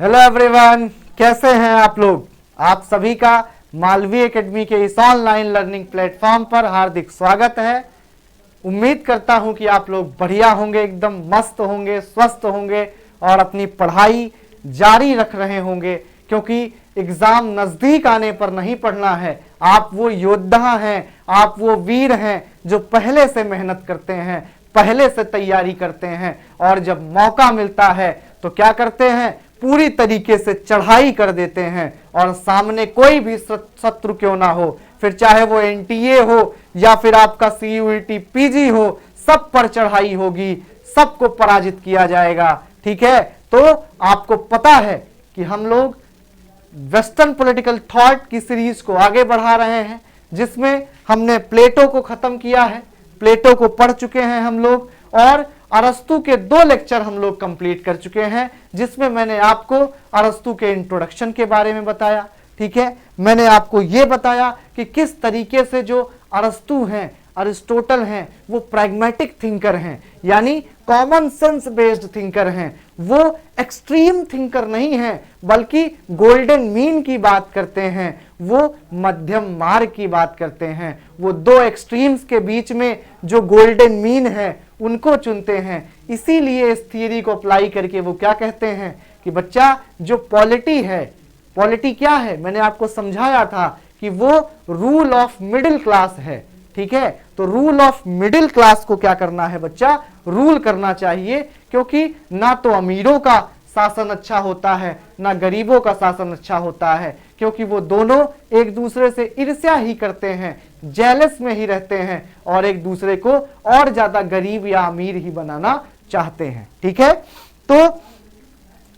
Hello everyone, कैसे हैं आप लोग। आप सभी का मालवी एकेडमी के इस ऑनलाइन लर्निंग प्लेटफॉर्म पर हार्दिक स्वागत है। उम्मीद करता हूं कि आप लोग बढ़िया होंगे, एकदम मस्त होंगे, स्वस्थ होंगे और अपनी पढ़ाई जारी रख रहे होंगे, क्योंकि एग्जाम नजदीक आने पर नहीं पढ़ना है। आप वो योद्धा हैं, आप वो वीर हैं जो पहले से मेहनत करते हैं, पहले से तैयारी करते हैं और जब मौका मिलता है तो क्या करते हैं, पूरी तरीके से चढ़ाई कर देते हैं और सामने कोई भी शत्रु क्यों ना हो, फिर चाहे वो एनटीए हो या फिर आपका सीयूईटी पीजी हो, सब पर चढ़ाई होगी, सबको पराजित किया जाएगा। ठीक है, तो आपको पता है कि हम लोग वेस्टर्न पॉलिटिकल थॉट की सीरीज को आगे बढ़ा रहे हैं, जिसमें हमने प्लेटो को खत्म किया है, प्लेटो को पढ़ चुके हैं हम लोग और अरस्तु के 2 लेक्चर हम लोग कंप्लीट कर चुके हैं, जिसमें मैंने आपको अरस्तु के इंट्रोडक्शन के बारे में बताया। ठीक है, मैंने आपको यह बताया कि किस तरीके से जो अरस्तु हैं, अरिस्टोटल हैं, वो प्रैग्मेटिक थिंकर हैं, यानी कॉमन सेंस बेस्ड थिंकर हैं। वो एक्सट्रीम थिंकर नहीं हैं, बल्कि गोल्डन मीन की बात करते हैं, वो मध्यम मार्ग की बात करते हैं। वो 2 एक्सट्रीम्स के बीच में जो गोल्डन मीन है उनको चुनते हैं। इसीलिए इस थियरी को अप्लाई करके वो क्या कहते हैं कि बच्चा, जो पॉलिटी है, पॉलिटी क्या है, मैंने आपको समझाया था कि वो रूल ऑफ मिडिल क्लास है। ठीक है, तो रूल ऑफ मिडिल क्लास को क्या करना है बच्चा, रूल करना चाहिए, क्योंकि ना तो अमीरों का शासन अच्छा होता है, ना गरीबों का शासन अच्छा होता है, क्योंकि वो दोनों एक दूसरे से ईर्ष्या ही करते हैं, जेलस में ही रहते हैं और एक दूसरे को और ज्यादा गरीब या अमीर ही बनाना चाहते हैं। ठीक है, तो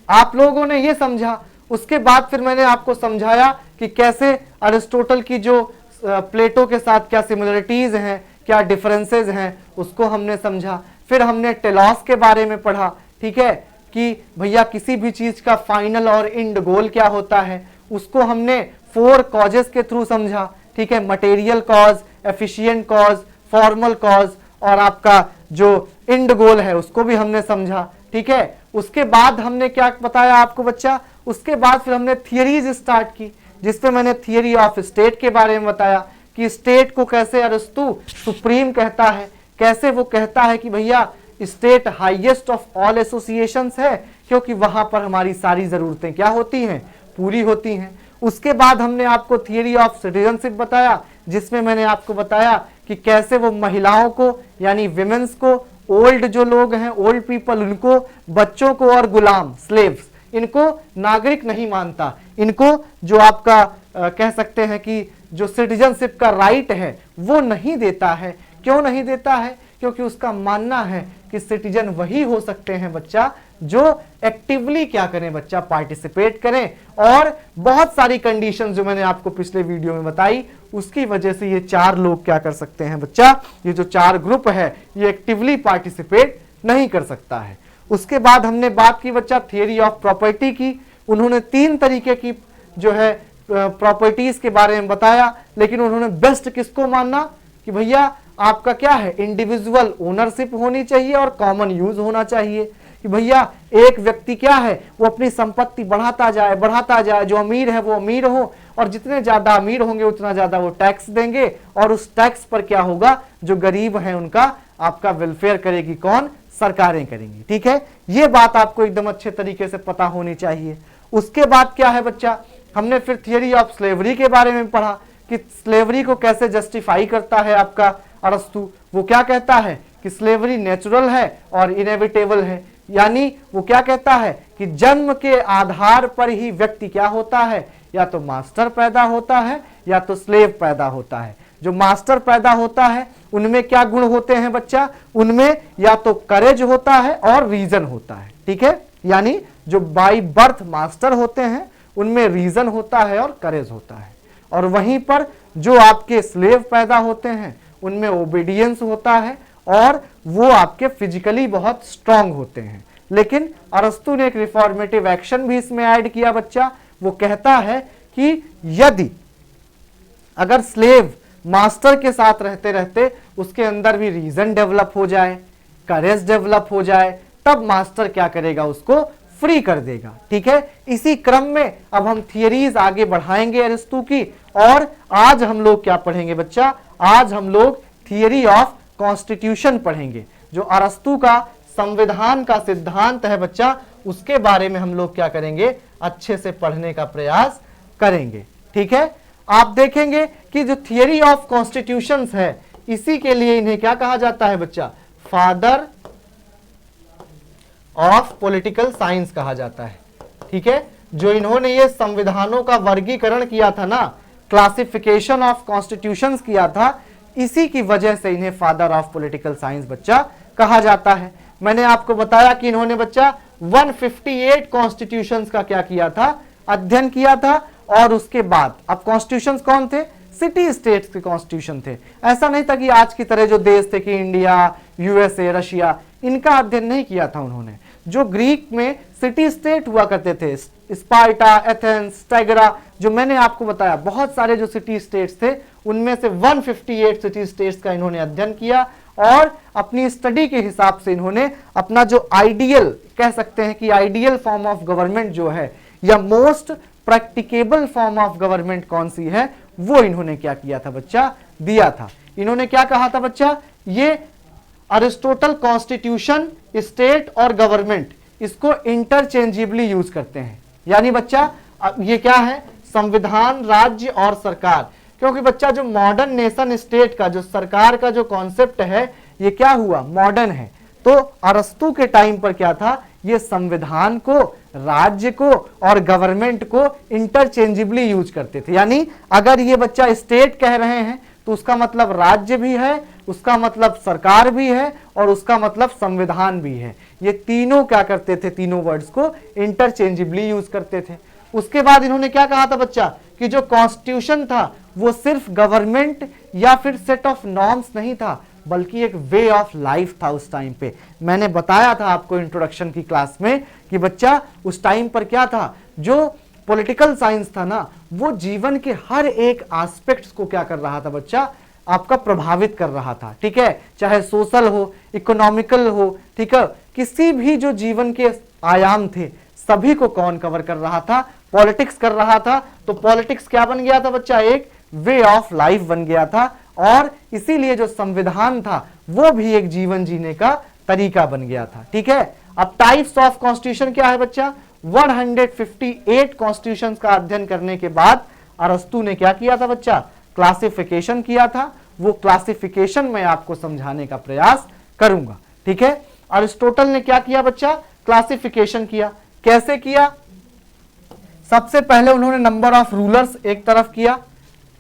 आप लोगों ने ये समझा। उसके बाद फिर मैंने आपको समझाया कि कैसे अरिस्टोटल की जो प्लेटो के साथ क्या सिमिलरिटीज हैं, क्या डिफरेंसेस हैं, उसको हमने समझा। फिर हमने टेलॉस के बारे में पढ़ा। ठीक है, कि भैया किसी भी चीज का फाइनल और एंड गोल क्या होता है, उसको हमने 4 कॉजेस के थ्रू समझा। ठीक है, material cause, efficient cause, formal cause और आपका जो एंड गोल है उसको भी हमने समझा। ठीक है, उसके बाद हमने क्या बताया आपको बच्चा, उसके बाद फिर हमने थियरीज स्टार्ट की, जिसपे मैंने थियरी ऑफ स्टेट के बारे में बताया कि स्टेट को कैसे अरस्तु सुप्रीम कहता है, कैसे वो कहता है कि भैया state highest of all associations है, क्योंकि वहां पर हमारी सारी जरूरतें क्या होती हैं, पूरी होती हैं। उसके बाद हमने आपको थियरी ऑफ सिटीजनशिप बताया, जिसमें मैंने आपको बताया कि कैसे वो महिलाओं को यानी विमेन्स को, ओल्ड जो लोग हैं, ओल्ड पीपल, उनको, बच्चों को और गुलाम स्लेव्स, इनको नागरिक नहीं मानता। इनको जो आपका कह सकते हैं कि जो सिटीजनशिप का राइट है वो नहीं देता है। क्यों नहीं देता है, क्योंकि उसका मानना है कि सिटीजन वही हो सकते हैं बच्चा जो एक्टिवली क्या करें बच्चा, पार्टिसिपेट करें। और बहुत सारी कंडीशन जो मैंने आपको पिछले वीडियो में बताई, उसकी वजह से ये 4 लोग क्या कर सकते हैं बच्चा, ये जो 4 ग्रुप है ये एक्टिवली पार्टिसिपेट नहीं कर सकता है। उसके बाद हमने बात की बच्चा थियरी ऑफ प्रॉपर्टी की। उन्होंने 3 तरीके की जो है प्रॉपर्टीज के बारे में बताया, लेकिन उन्होंने बेस्ट किसको मानना कि भैया आपका क्या है, इंडिविजुअल ओनरशिप होनी चाहिए और कॉमन यूज होना चाहिए। कि भैया एक व्यक्ति क्या है, वो अपनी संपत्ति बढ़ाता जाए, जो अमीर है वो अमीर हो और जितने ज्यादा अमीर होंगे उतना ज्यादा वो टैक्स देंगे और उस टैक्स पर क्या होगा, जो गरीब है उनका आपका वेलफेयर करेगी कौन, सरकारें करेंगी। ठीक है, ये बात आपको एकदम अच्छे तरीके से पता होनी चाहिए। उसके बाद क्या है बच्चा, हमने फिर थियरी ऑफ स्लेवरी के बारे में पढ़ा कि स्लेवरी को कैसे जस्टिफाई करता है आपका अरस्तु। वो क्या कहता है कि स्लेवरी नेचुरल है और इनेविटेबल है, यानी वो क्या कहता है कि जन्म के आधार पर ही व्यक्ति क्या होता है, या तो मास्टर पैदा होता है या तो स्लेव पैदा होता है। जो मास्टर पैदा होता है उनमें क्या गुण होते हैं बच्चा, उनमें या तो करेज होता है और रीजन होता है। ठीक है, यानी जो बाय बर्थ मास्टर होते हैं उनमें रीजन होता है और करेज होता है, और वहीं पर जो आपके स्लेव पैदा होते हैं उनमें ओबीडियंस होता है और वो आपके फिजिकली बहुत स्ट्रांग होते हैं। लेकिन अरस्तु ने एक रिफॉर्मेटिव एक्शन भी इसमें ऐड किया बच्चा। वो कहता है कि यदि अगर स्लेव मास्टर के साथ रहते रहते उसके अंदर भी रीजन डेवलप हो जाए, करेज डेवलप हो जाए, तब मास्टर क्या करेगा, उसको फ्री कर देगा। ठीक है, इसी क्रम में अब हम थियरीज आगे बढ़ाएंगे अरिस्तु की, और आज हम लोग क्या पढ़ेंगे बच्चा, आज हम लोग थियरी ऑफ कॉन्स्टिट्यूशन पढ़ेंगे। जो अरिस्तु का संविधान का सिद्धांत है बच्चा, उसके बारे में हम लोग क्या करेंगे, अच्छे से पढ़ने का प्रयास करेंगे। ठीक है, आप देखेंगे कि जो थियरी ऑफ कॉन्स्टिट्यूशंस है, इसी के लिए इन्हें क्या कहा जाता है बच्चा, फादर ऑफ पॉलिटिकल साइंस कहा जाता है। ठीक है, जो इन्होंने ये संविधानों का वर्गीकरण किया था ना, क्लासिफिकेशन ऑफ कॉन्स्टिट्यूशंस किया था, इसी की वजह से इन्हें फादर ऑफ पॉलिटिकल साइंस बच्चा कहा जाता है। मैंने आपको बताया कि इन्होंने बच्चा 158 कॉन्स्टिट्यूशंस का क्या किया था, अध्ययन किया था, और उसके बाद अब कॉन्स्टिट्यूशंस कौन थे, सिटी स्टेट्स के कॉन्स्टिट्यूशन थे। ऐसा नहीं था कि आज की तरह जो देश थे कि इंडिया, यूएसए, रशिया, इनका अध्ययन नहीं किया था उन्होंने। जो ग्रीक में सिटी स्टेट हुआ करते थे, स्पार्टा, एथेंस, स्टैगरा, जो मैंने आपको बताया, बहुत सारे जो सिटी स्टेट्स थे, उनमें से 158 सिटी स्टेट्स का इन्होंने अध्ययन किया, और अपनी स्टडी के हिसाब से इन्होंने अपना जो आइडियल, कह सकते हैं कि आइडियल फॉर्म ऑफ गवर्नमेंट जो है, या most practicable form of government कौन सी है, वो इन्होंने क्या किया था बच्चा, दिया था। इन्होंने क्या कहा था बच्चा, ये अरिस्टोटल कॉन्स्टिट्यूशन, स्टेट और गवर्नमेंट, इसको इंटरचेंजेबली यूज करते हैं। यानी बच्चा ये क्या है, संविधान, राज्य और सरकार। क्योंकि बच्चा जो मॉडर्न नेशन स्टेट का, जो सरकार का जो कॉन्सेप्ट है, ये क्या हुआ, मॉडर्न है। तो अरस्तु के टाइम पर क्या था, ये संविधान को, राज्य को और गवर्नमेंट को इंटरचेंजेबली यूज करते थे। यानी अगर ये बच्चा स्टेट कह रहे हैं तो उसका मतलब राज्य भी है, उसका मतलब सरकार भी है, और उसका मतलब संविधान भी है। ये तीनों क्या करते थे, तीनों वर्ड्स को इंटरचेंजेबली यूज करते थे। उसके बाद इन्होंने क्या कहा था बच्चा, कि जो कॉन्स्टिट्यूशन था वो सिर्फ गवर्नमेंट या फिर सेट ऑफ नॉर्म्स नहीं था, बल्कि एक वे ऑफ लाइफ था उस टाइम पे। मैंने बताया था आपको इंट्रोडक्शन की क्लास में कि बच्चा उस टाइम पर क्या था, जो पॉलिटिकल साइंस था ना, वो जीवन के हर एक एस्पेक्ट्स को क्या कर रहा था बच्चा, आपका प्रभावित कर रहा था। ठीक है, चाहे सोशल हो, इकोनॉमिकल हो, ठीक है, किसी भी जो जीवन के आयाम थे, सभी को कौन कवर कर रहा था, पॉलिटिक्स कर रहा था। तो पॉलिटिक्स क्या बन गया था बच्चा, एक वे ऑफ लाइफ बन गया था, और इसीलिए जो संविधान था वो भी एक जीवन जीने का तरीका बन गया था। ठीक है, अब टाइप्स ऑफ कॉन्स्टिट्यूशन क्या है बच्चा, 158 कॉन्स्टिट्यूशंस का अध्ययन करने के बाद अरस्तु ने क्या किया था बच्चा, क्लासिफिकेशन किया था। वो क्लासिफिकेशन मैं आपको समझाने का प्रयास करूंगा। ठीक है, अरिस्टोटल ने क्या किया बच्चा, क्लासिफिकेशन किया। कैसे किया, सबसे पहले उन्होंने नंबर ऑफ रूलर्स एक तरफ किया,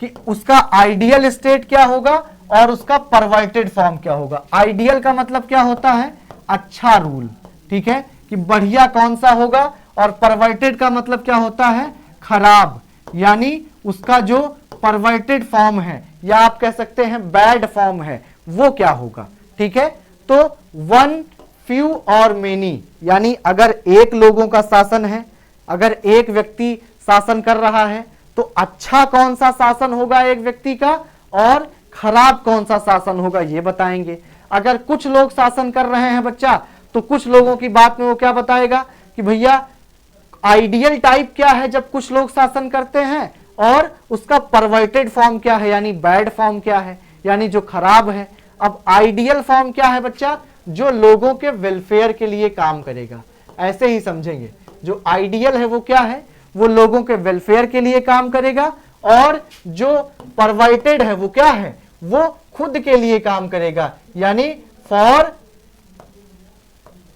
कि उसका आइडियल स्टेट क्या होगा और उसका परवर्टेड फॉर्म क्या होगा। आइडियल का मतलब क्या होता है, अच्छा रूल, ठीक है, कि बढ़िया कौन सा होगा, और परवर्टेड का मतलब क्या होता है, खराब, यानी उसका जो परवर्टेड फॉर्म है, या आप कह सकते हैं बैड फॉर्म है, वो क्या होगा। ठीक है, तो वन, फ्यू और मेनी, यानी अगर एक लोगों का शासन है, अगर एक व्यक्ति शासन कर रहा है, तो अच्छा कौन सा शासन होगा एक व्यक्ति का, और खराब कौन सा शासन होगा, ये बताएंगे। अगर कुछ लोग शासन कर रहे हैं बच्चा, तो कुछ लोगों की बात में वो क्या बताएगा कि भैया आइडियल टाइप क्या है जब कुछ लोग शासन करते हैं, और उसका परवर्टेड फॉर्म क्या है, यानी बैड फॉर्म क्या है, यानी जो खराब है। अब आइडियल फॉर्म क्या है बच्चा, जो लोगों के वेलफेयर के लिए काम करेगा, ऐसे ही समझेंगे। जो आइडियल है वो क्या है, वो लोगों के वेलफेयर के लिए काम करेगा, और जो परवर्टेड है वो क्या है, वो खुद के लिए काम करेगा, यानी फॉर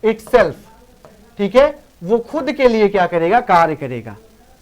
इटसेल्फ। ठीक है, वो खुद के लिए क्या करेगा, कार्य करेगा,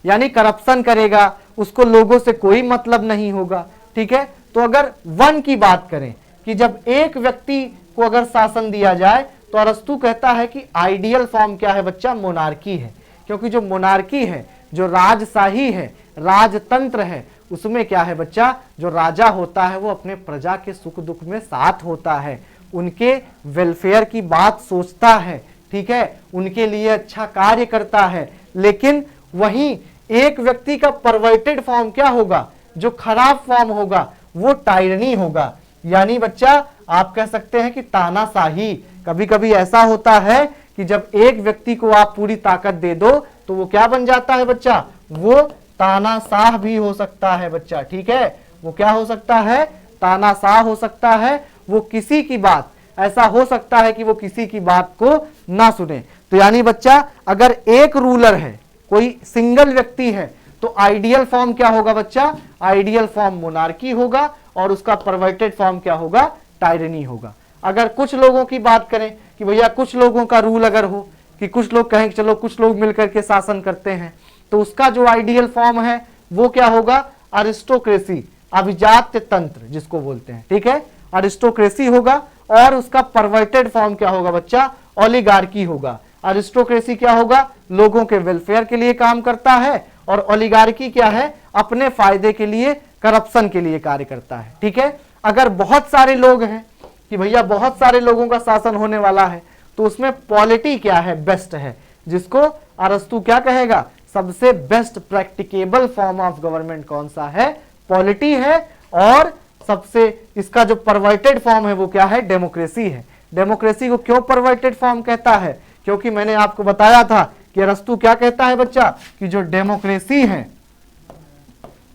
यानी करप्शन करेगा, उसको लोगों से कोई मतलब नहीं होगा। ठीक है, तो अगर वन की बात करें कि जब एक व्यक्ति को अगर शासन दिया जाए, तो अरस्तु कहता है कि आइडियल फॉर्म क्या है बच्चा, मोनार्की है। क्योंकि जो मोनार्की है, जो राजशाही है, राजतंत्र है, उसमें क्या है बच्चा, जो राजा होता है वो अपने प्रजा के सुख दुख में साथ होता है, उनके वेलफेयर की बात सोचता है। ठीक है, उनके लिए अच्छा कार्य करता है। लेकिन वहीं एक व्यक्ति का परवर्टेड फॉर्म क्या होगा, जो खराब फॉर्म होगा, वो टायरनी होगा, यानी बच्चा आप कह सकते हैं कि तानाशाही। कभी कभी ऐसा होता है कि जब एक व्यक्ति को आप पूरी ताकत दे दो तो वो क्या बन जाता है बच्चा, वो तानाशाह भी हो सकता है बच्चा। ठीक है, वो क्या हो सकता है, तानाशाह हो सकता है। वो किसी की बात, ऐसा हो सकता है कि वो किसी की बात को ना सुने। तो यानी बच्चा अगर एक रूलर है, कोई सिंगल व्यक्ति है, तो आइडियल फॉर्म क्या होगा बच्चा, आइडियल फॉर्म मोनार्की होगा और उसका परवर्टेड फॉर्म क्या होगा, टायरनी होगा। अगर कुछ लोगों की बात करें कि भैया कुछ लोगों का रूल अगर हो कि कुछ लोग कहें कि चलो कुछ लोग मिलकर के शासन करते हैं, तो उसका जो आइडियल फॉर्म है वो क्या होगा, अरिस्टोक्रेसी, अभिजात्य तंत्र जिसको बोलते हैं। ठीक है, अरिस्टोक्रेसी होगा। और उसका परवर्टेड फॉर्म क्या होगा बच्चा, ओलिगार्की होगा। अरिस्टोक्रेसी क्या होगा, लोगों के वेलफेयर के लिए काम करता है, और ओलिगार्की क्या है, अपने फायदे के लिए, करप्शन के लिए कार्य करता है। ठीक है, अगर बहुत सारे लोग हैं कि भैया बहुत सारे लोगों का शासन होने वाला है, तो उसमें पॉलिटी क्या है, बेस्ट है, जिसको अरस्तु क्या कहेगा, सबसे best practicable form of government कौन सा है, पॉलिटी है। और सबसे इसका जो परवर्टेड फॉर्म है वो क्या है, डेमोक्रेसी है। डेमोक्रेसी को क्यों परवर्टेड फॉर्म कहता है, क्योंकि मैंने आपको बताया था कि अरस्तु क्या कहता है बच्चा, कि जो डेमोक्रेसी है,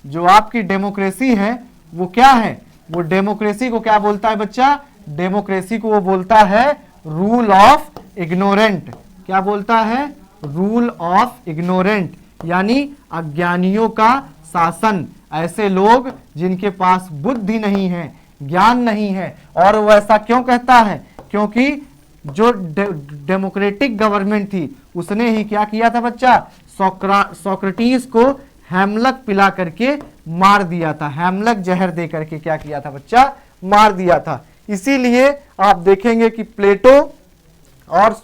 जो आपकी डेमोक्रेसी है वो क्या है, वो डेमोक्रेसी को क्या बोलता है बच्चा, डेमोक्रेसी को वो बोलता है रूल ऑफ इग्नोरेंट। क्या बोलता है, रूल ऑफ इग्नोरेंट, यानी अज्ञानियों का शासन। ऐसे लोग जिनके पास बुद्धि नहीं है, ज्ञान नहीं है। और वो ऐसा क्यों कहता है, क्योंकि जो डेमोक्रेटिक गवर्नमेंट थी उसने ही क्या किया था बच्चा, सोक्रेटिस को हेमलक पिला करके मार दिया था, हेमलक जहर दे करके क्या किया था बच्चा, मार दिया था। इसीलिए आप देखेंगे कि प्लेटो और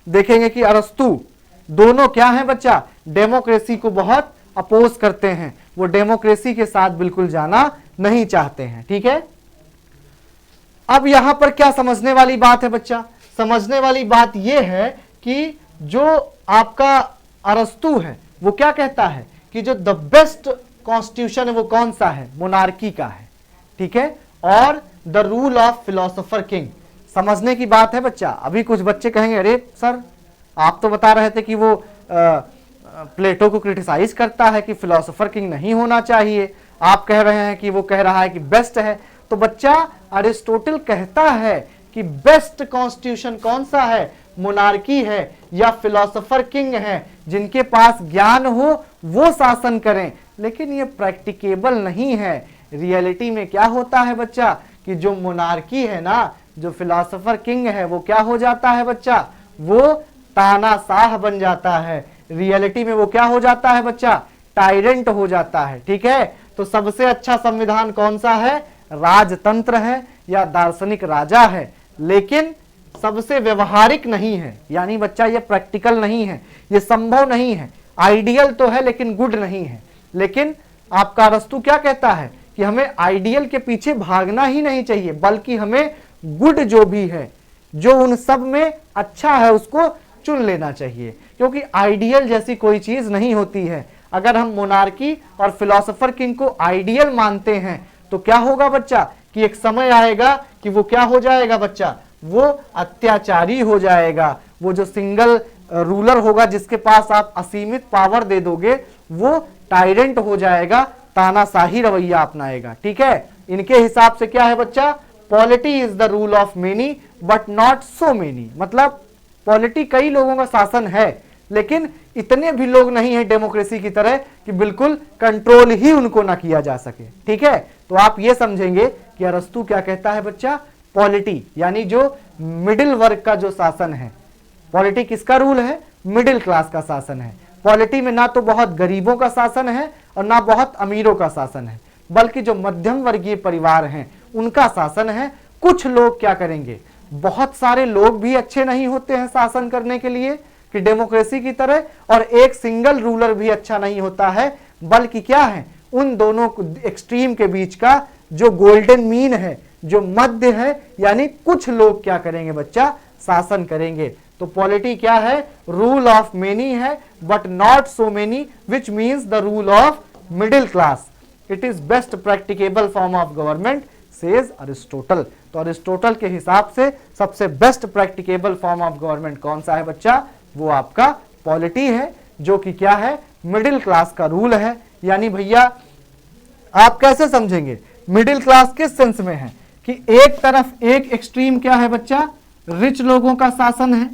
देखेंगे कि अरस्तु दोनों क्या है बच्चा, डेमोक्रेसी को बहुत अपोज करते हैं, वो डेमोक्रेसी के साथ बिल्कुल जाना नहीं चाहते हैं। ठीक है, अब यहां पर क्या समझने वाली बात है बच्चा, समझने वाली बात यह है कि जो आपका अरस्तु है वो क्या कहता है कि जो द बेस्ट कॉन्स्टिट्यूशन है वो कौन सा है, मोनार्की का है। ठीक है, और the rule of philosopher king, समझने की बात है बच्चा। अभी कुछ बच्चे कहेंगे अरे सर आप तो बता रहे थे कि वो प्लेटो को क्रिटिसाइज करता है कि फिलोसोफर किंग नहीं होना चाहिए, आप कह रहे हैं कि वो कह रहा है कि बेस्ट है। तो बच्चा अरिस्टोटल कहता है कि बेस्ट कॉन्स्टिट्यूशन कौन सा है, मोनार्की है या फिलोसोफर किंग है, जिनके पास ज्ञान हो वो शासन करें। लेकिन ये प्रैक्टिकेबल नहीं है। रियलिटी में क्या होता है बच्चा कि जो मोनार्की है ना, जो फिलोसोफर किंग है, वो क्या हो जाता है बच्चा, वो तानाशाह बन जाता है। रियलिटी में वो क्या हो जाता है बच्चा, टायरेंट हो जाता है। ठीक है, तो सबसे अच्छा संविधान कौन सा है, राजतंत्र है या दार्शनिक राजा है, लेकिन सबसे व्यवहारिक नहीं है। यानी बच्चा ये प्रैक्टिकल नहीं है, ये संभव नहीं है। आइडियल तो है लेकिन गुड नहीं है। लेकिन आपका अरस्तु क्या कहता है कि हमें आइडियल के पीछे भागना ही नहीं चाहिए, बल्कि हमें गुड जो भी है, जो उन सब में अच्छा है, उसको चुन लेना चाहिए, क्योंकि आइडियल जैसी कोई चीज नहीं होती है। अगर हम मोनार्की और फिलोसोफर किंग को आइडियल मानते हैं तो क्या होगा बच्चा कि एक समय आएगा कि वो क्या हो जाएगा बच्चा, वो अत्याचारी हो जाएगा। वो जो सिंगल रूलर होगा जिसके पास आप असीमित पावर दे दोगे, वो टायरेंट हो जाएगा, तानाशाही रवैया अपनाएगा। ठीक है, इनके हिसाब से क्या है बच्चा, polity is the rule of many but not so many. मतलब पॉलिटी कई लोगों का शासन है, लेकिन इतने भी लोग नहीं है डेमोक्रेसी की तरह कि बिल्कुल कंट्रोल ही उनको ना किया जा सके। ठीक है, तो आप ये समझेंगे कि अरस्तु क्या कहता है बच्चा, पॉलिटी यानी जो मिडिल वर्ग का जो शासन है। पॉलिटी किसका रूल है, मिडिल क्लास का शासन है। पॉलिटी में ना तो बहुत गरीबों का शासन है और ना बहुत अमीरों का शासन है, बल्कि जो मध्यम वर्गीय परिवार हैं उनका शासन है। कुछ लोग क्या करेंगे, बहुत सारे लोग भी अच्छे नहीं होते हैं शासन करने के लिए कि डेमोक्रेसी की तरह, और एक सिंगल रूलर भी अच्छा नहीं होता है, बल्कि क्या है, उन दोनों एक्सट्रीम के बीच का जो गोल्डन मीन है, जो मध्य है, यानी कुछ लोग क्या करेंगे बच्चा, शासन करेंगे। तो पॉलिटी क्या है, रूल ऑफ मेनी है but not so many, which means the rule of middle class. It is best practicable form of government, says Aristotle. तो अरिस्टोटल के हिसाब से सबसे best practicable form of government कौन सा है बच्चा? वो आपका पॉलिटी है, जो कि क्या है? मिडिल क्लास का रूल है। यानी भैया आप कैसे समझेंगे मिडिल क्लास? किस सेंस में है कि एक तरफ एक एक्सट्रीम क्या है बच्चा? रिच लोगों का शासन है,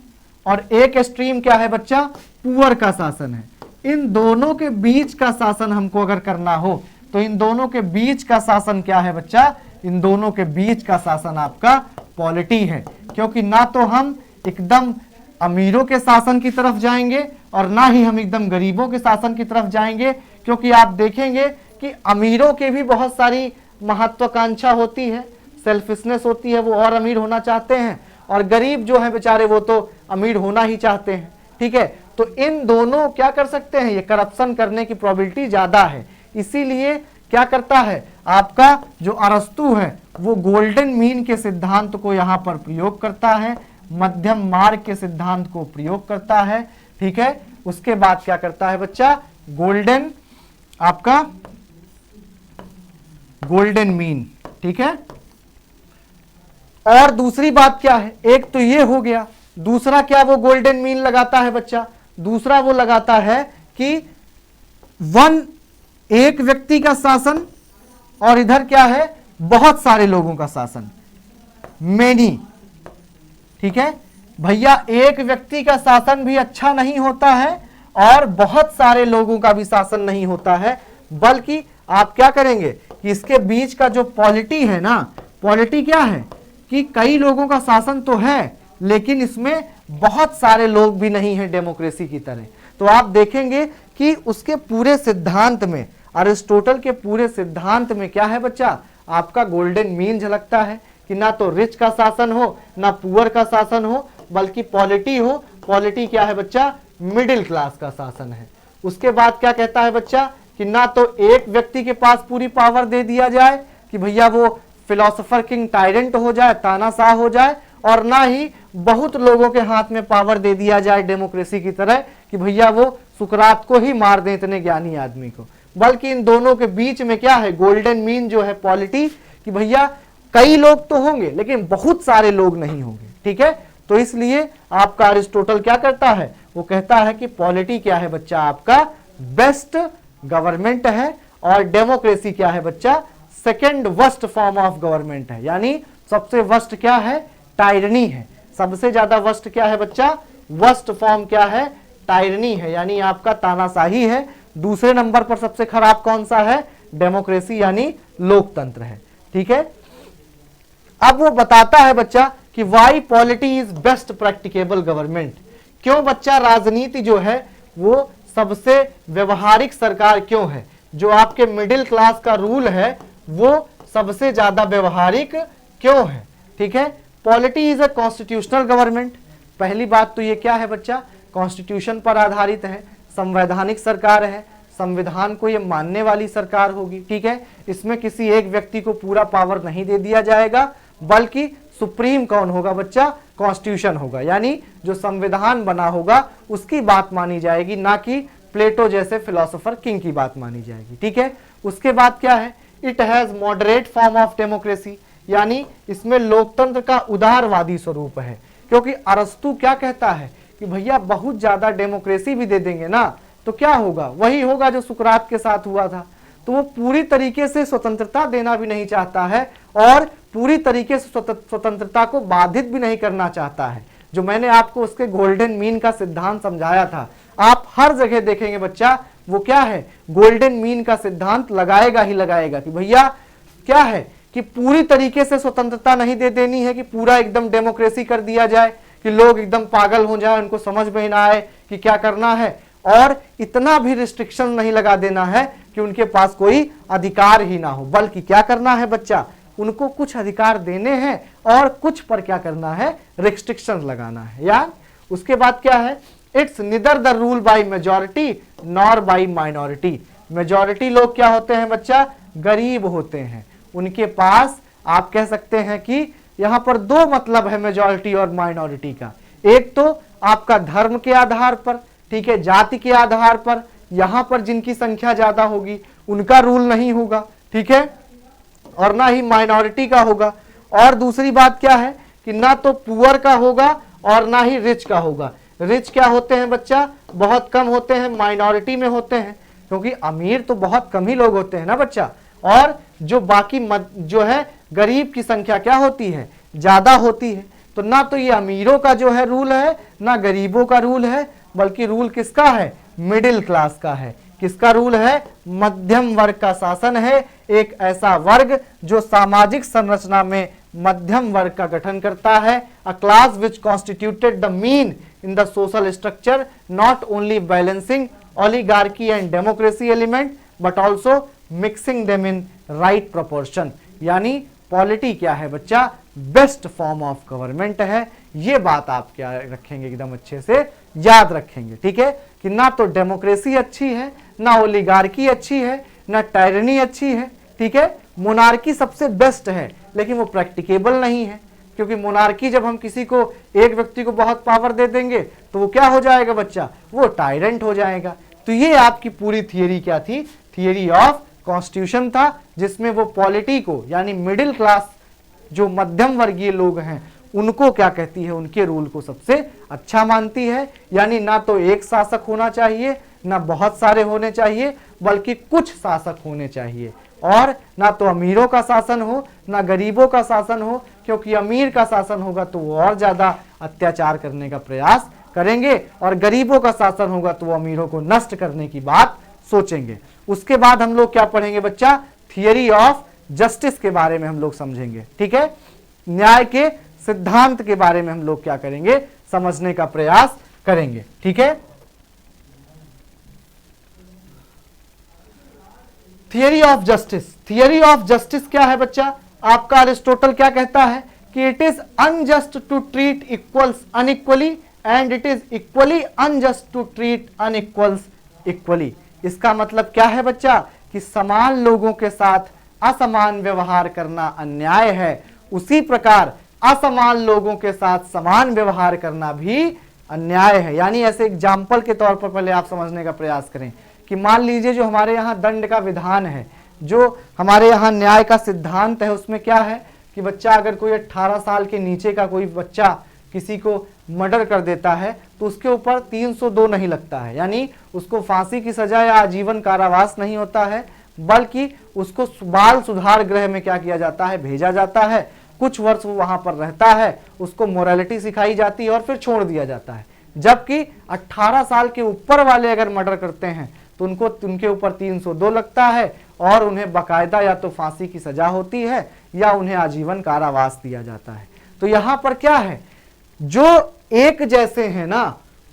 और एक एक्सट्रीम क्या है बच्चा? पुअर का शासन है। इन दोनों के बीच का शासन हमको अगर करना हो तो इन दोनों के बीच का शासन क्या है बच्चा? इन दोनों के बीच का शासन आपका पॉलिटी है। क्योंकि ना तो हम एकदम अमीरों के शासन की तरफ जाएंगे और ना ही हम एकदम गरीबों के शासन की तरफ जाएंगे, क्योंकि आप देखेंगे कि अमीरों के भी बहुत सारी महत्वाकांक्षा होती है, सेल्फिशनेस होती है, वो और अमीर होना चाहते हैं, और गरीब जो है बेचारे वो तो अमीर होना ही चाहते हैं। ठीक है, तो इन दोनों क्या कर सकते हैं? ये करप्शन करने की प्रोबेबिलिटी ज्यादा है। इसीलिए क्या करता है आपका जो अरस्तु है वो गोल्डन मीन के सिद्धांत को यहां पर प्रयोग करता है, मध्यम मार्ग के सिद्धांत को प्रयोग करता है। ठीक है, उसके बाद क्या करता है बच्चा? गोल्डन आपका गोल्डन मीन। ठीक है, और दूसरी बात क्या है? एक तो ये हो गया, दूसरा क्या वो गोल्डन मीन लगाता है बच्चा? दूसरा वो लगाता है कि एक व्यक्ति का शासन, और इधर क्या है? बहुत सारे लोगों का शासन, मेनी। ठीक है भैया, एक व्यक्ति का शासन भी अच्छा नहीं होता है और बहुत सारे लोगों का भी शासन नहीं होता है, बल्कि आप क्या करेंगे कि इसके बीच का जो पॉलिटी है ना, पॉलिटी क्या है कि कई लोगों का शासन तो है लेकिन इसमें बहुत सारे लोग भी नहीं हैं डेमोक्रेसी की तरह। तो आप देखेंगे कि उसके पूरे सिद्धांत में, अरिस्टोटल के पूरे सिद्धांत में क्या है बच्चा? आपका गोल्डन मीन झलकता है कि ना तो रिच का शासन हो ना पुअर का शासन हो, बल्कि पॉलिटी हो। पॉलिटी क्या है बच्चा? मिडिल क्लास का शासन है। उसके बाद क्या कहता है बच्चा? कि ना तो एक व्यक्ति के पास पूरी पावर दे दिया जाए कि भैया वो फिलोसोफर किंग टायरेंट हो जाए, तानाशाह हो जाए, और ना ही बहुत लोगों के हाथ में पावर दे दिया जाए डेमोक्रेसी की तरह कि भैया वो सुकरात को ही मार दें, इतने ज्ञानी आदमी को। बल्कि इन दोनों के बीच में क्या है? गोल्डन मीन जो है पॉलिटी, कि भैया कई लोग तो होंगे लेकिन बहुत सारे लोग नहीं होंगे। ठीक है, तो इसलिए आपका अरिस्टोटल क्या करता है? वो कहता है कि पॉलिटी क्या है बच्चा? आपका बेस्ट गवर्नमेंट है, और डेमोक्रेसी क्या है बच्चा? Second worst form of government है। यानी सबसे वर्स्ट क्या है? टायरनी है। सबसे ज्यादा वर्स्ट क्या है बच्चा? वर्स्ट फॉर्म क्या है? टायरनी है, यानी आपका तानाशाही है। दूसरे नंबर पर सबसे खराब कौन सा है? डेमोक्रेसी यानी लोकतंत्र है। ठीक है, अब वो बताता है बच्चा कि why polity is best practicable government. क्यों बच्चा राजनीति जो है वो सबसे व्यवहारिक सरकार क्यों है? जो आपके मिडिल क्लास का रूल है वो सबसे ज्यादा व्यवहारिक क्यों है? ठीक है, polity is a constitutional government. पहली बात तो ये क्या है बच्चा? कॉन्स्टिट्यूशन पर आधारित है, संवैधानिक सरकार है, संविधान को ये मानने वाली सरकार होगी। ठीक है, इसमें किसी एक व्यक्ति को पूरा पावर नहीं दे दिया जाएगा, बल्कि सुप्रीम कौन होगा बच्चा? कॉन्स्टिट्यूशन होगा, यानी जो संविधान बना होगा उसकी बात मानी जाएगी, ना कि प्लेटो जैसे फिलोसोफर किंग की बात मानी जाएगी। ठीक है, उसके बाद क्या है? It has moderate form of democracy, यानी इसमें लोकतंत्र का उदारवादी स्वरूप है। क्योंकि अरस्तु क्या कहता है कि भैया बहुत ज्यादा डेमोक्रेसी भी दे देंगे ना तो क्या होगा? वही होगा जो सुकरात के साथ हुआ था। तो वो पूरी तरीके से स्वतंत्रता देना भी नहीं चाहता है और पूरी तरीके से स्वतंत्रता को बाधित भी नहीं करना चाहता है। जो मैंने आपको उसके गोल्डन मीन का सिद्धांत समझाया था, आप हर जगह देखेंगे बच्चा वो क्या है? गोल्डन मीन का सिद्धांत लगाएगा ही लगाएगा कि भैया क्या है कि पूरी तरीके से स्वतंत्रता नहीं दे देनी है कि पूरा एकदम डेमोक्रेसी कर दिया जाए कि लोग एकदम पागल हो जाए, उनको समझ में ना आए कि क्या करना है, और इतना भी रिस्ट्रिक्शन नहीं लगा देना है कि उनके पास कोई अधिकार ही ना हो। बल्कि क्या करना है बच्चा? उनको कुछ अधिकार देने हैं और कुछ पर क्या करना है? रिस्ट्रिक्शन लगाना है। यार उसके बाद क्या है? It's neither the rule by majority nor by minority. Majority लोग क्या होते हैं बच्चा? गरीब होते हैं। उनके पास आप कह सकते हैं कि यहां पर दो मतलब है मेजॉरिटी और माइनॉरिटी का। एक तो आपका धर्म के आधार पर, ठीक है, जाति के आधार पर, यहां पर जिनकी संख्या ज्यादा होगी उनका रूल नहीं होगा। ठीक है, और ना ही माइनॉरिटी का होगा। और दूसरी बात क्या है कि ना तो पुअर का होगा और ना ही रिच का होगा। रिच क्या होते हैं बच्चा, बहुत कम होते हैं, माइनॉरिटी में होते हैं, क्योंकि अमीर तो बहुत कम ही लोग होते हैं ना बच्चा। और जो बाकी जो है गरीब की संख्या क्या होती है, ज्यादा होती है। तो ना तो ये अमीरों का जो है रूल है, ना गरीबों का रूल है, बल्कि रूल किसका है, मिडिल क्लास का है। किसका रूल है, मध्यम वर्ग का शासन है। एक ऐसा वर्ग जो सामाजिक संरचना में मध्यम वर्ग का गठन करता है। अ class which constituted the mean in the social structure, not only balancing oligarchy and democracy element but also mixing them in right proportion. यानी पॉलिटी क्या है बच्चा, बेस्ट फॉर्म ऑफ गवर्नमेंट है। ये बात आप क्या रखेंगे, एकदम अच्छे से याद रखेंगे, ठीक है, कि ना तो डेमोक्रेसी अच्छी है, ना ओलिगार्की अच्छी है, ना टायरनी अच्छी है, ठीक है। मोनार्की सबसे बेस्ट है, लेकिन वो प्रैक्टिकेबल नहीं है, क्योंकि मोनार्की जब हम किसी को, एक व्यक्ति को बहुत पावर दे देंगे तो वो क्या हो जाएगा बच्चा, वो टायरेंट हो जाएगा। तो ये आपकी पूरी थियरी क्या थी, थियरी ऑफ कॉन्स्टिट्यूशन था, जिसमें वो पॉलिटी को, यानी मिडिल क्लास जो मध्यम वर्गीय लोग हैं उनको क्या कहती है, उनके रूल को सबसे अच्छा मानती है। यानी ना तो एक शासक होना चाहिए, ना बहुत सारे होने चाहिए, बल्कि कुछ शासक होने चाहिए। और ना तो अमीरों का शासन हो, ना गरीबों का शासन हो, क्योंकि अमीर का शासन होगा तो वो और ज्यादा अत्याचार करने का प्रयास करेंगे, और गरीबों का शासन होगा तो वो अमीरों को नष्ट करने की बात सोचेंगे। उसके बाद हम लोग क्या पढ़ेंगे बच्चा, थियरी ऑफ जस्टिस के बारे में हम लोग समझेंगे, ठीक है। न्याय के सिद्धांत के बारे में हम लोग क्या करेंगे, समझने का प्रयास करेंगे, ठीक है। Theory of justice, theory of justice क्या है बच्चा, आपका अरिस्टोटल क्या कहता है कि it is unjust to treat equals unequally and it is equally unjust to treat unequals equally. इसका मतलब क्या है बच्चा, कि समान लोगों के साथ असमान व्यवहार करना अन्याय है, उसी प्रकार असमान लोगों के साथ समान व्यवहार करना भी अन्याय है। यानी ऐसे एग्जाम्पल के तौर पर पहले आप समझने का प्रयास करें कि मान लीजिए जो हमारे यहाँ दंड का विधान है, जो हमारे यहाँ न्याय का सिद्धांत है, उसमें क्या है कि बच्चा अगर कोई 18 साल के नीचे का कोई बच्चा किसी को मर्डर कर देता है तो उसके ऊपर 302 नहीं लगता है, यानी उसको फांसी की सजा या आजीवन कारावास नहीं होता है, बल्कि उसको बाल सुधार गृह में क्या किया जाता है, भेजा जाता है। कुछ वर्ष वो वहां पर रहता है, उसको मोरालिटी सिखाई जाती है और फिर छोड़ दिया जाता है। जबकि 18 साल के ऊपर वाले अगर मर्डर करते हैं तो उनके ऊपर 302 लगता है और उन्हें बाकायदा या तो फांसी की सजा होती है या उन्हें आजीवन कारावास दिया जाता है। तो यहां पर क्या है, जो एक जैसे हैं ना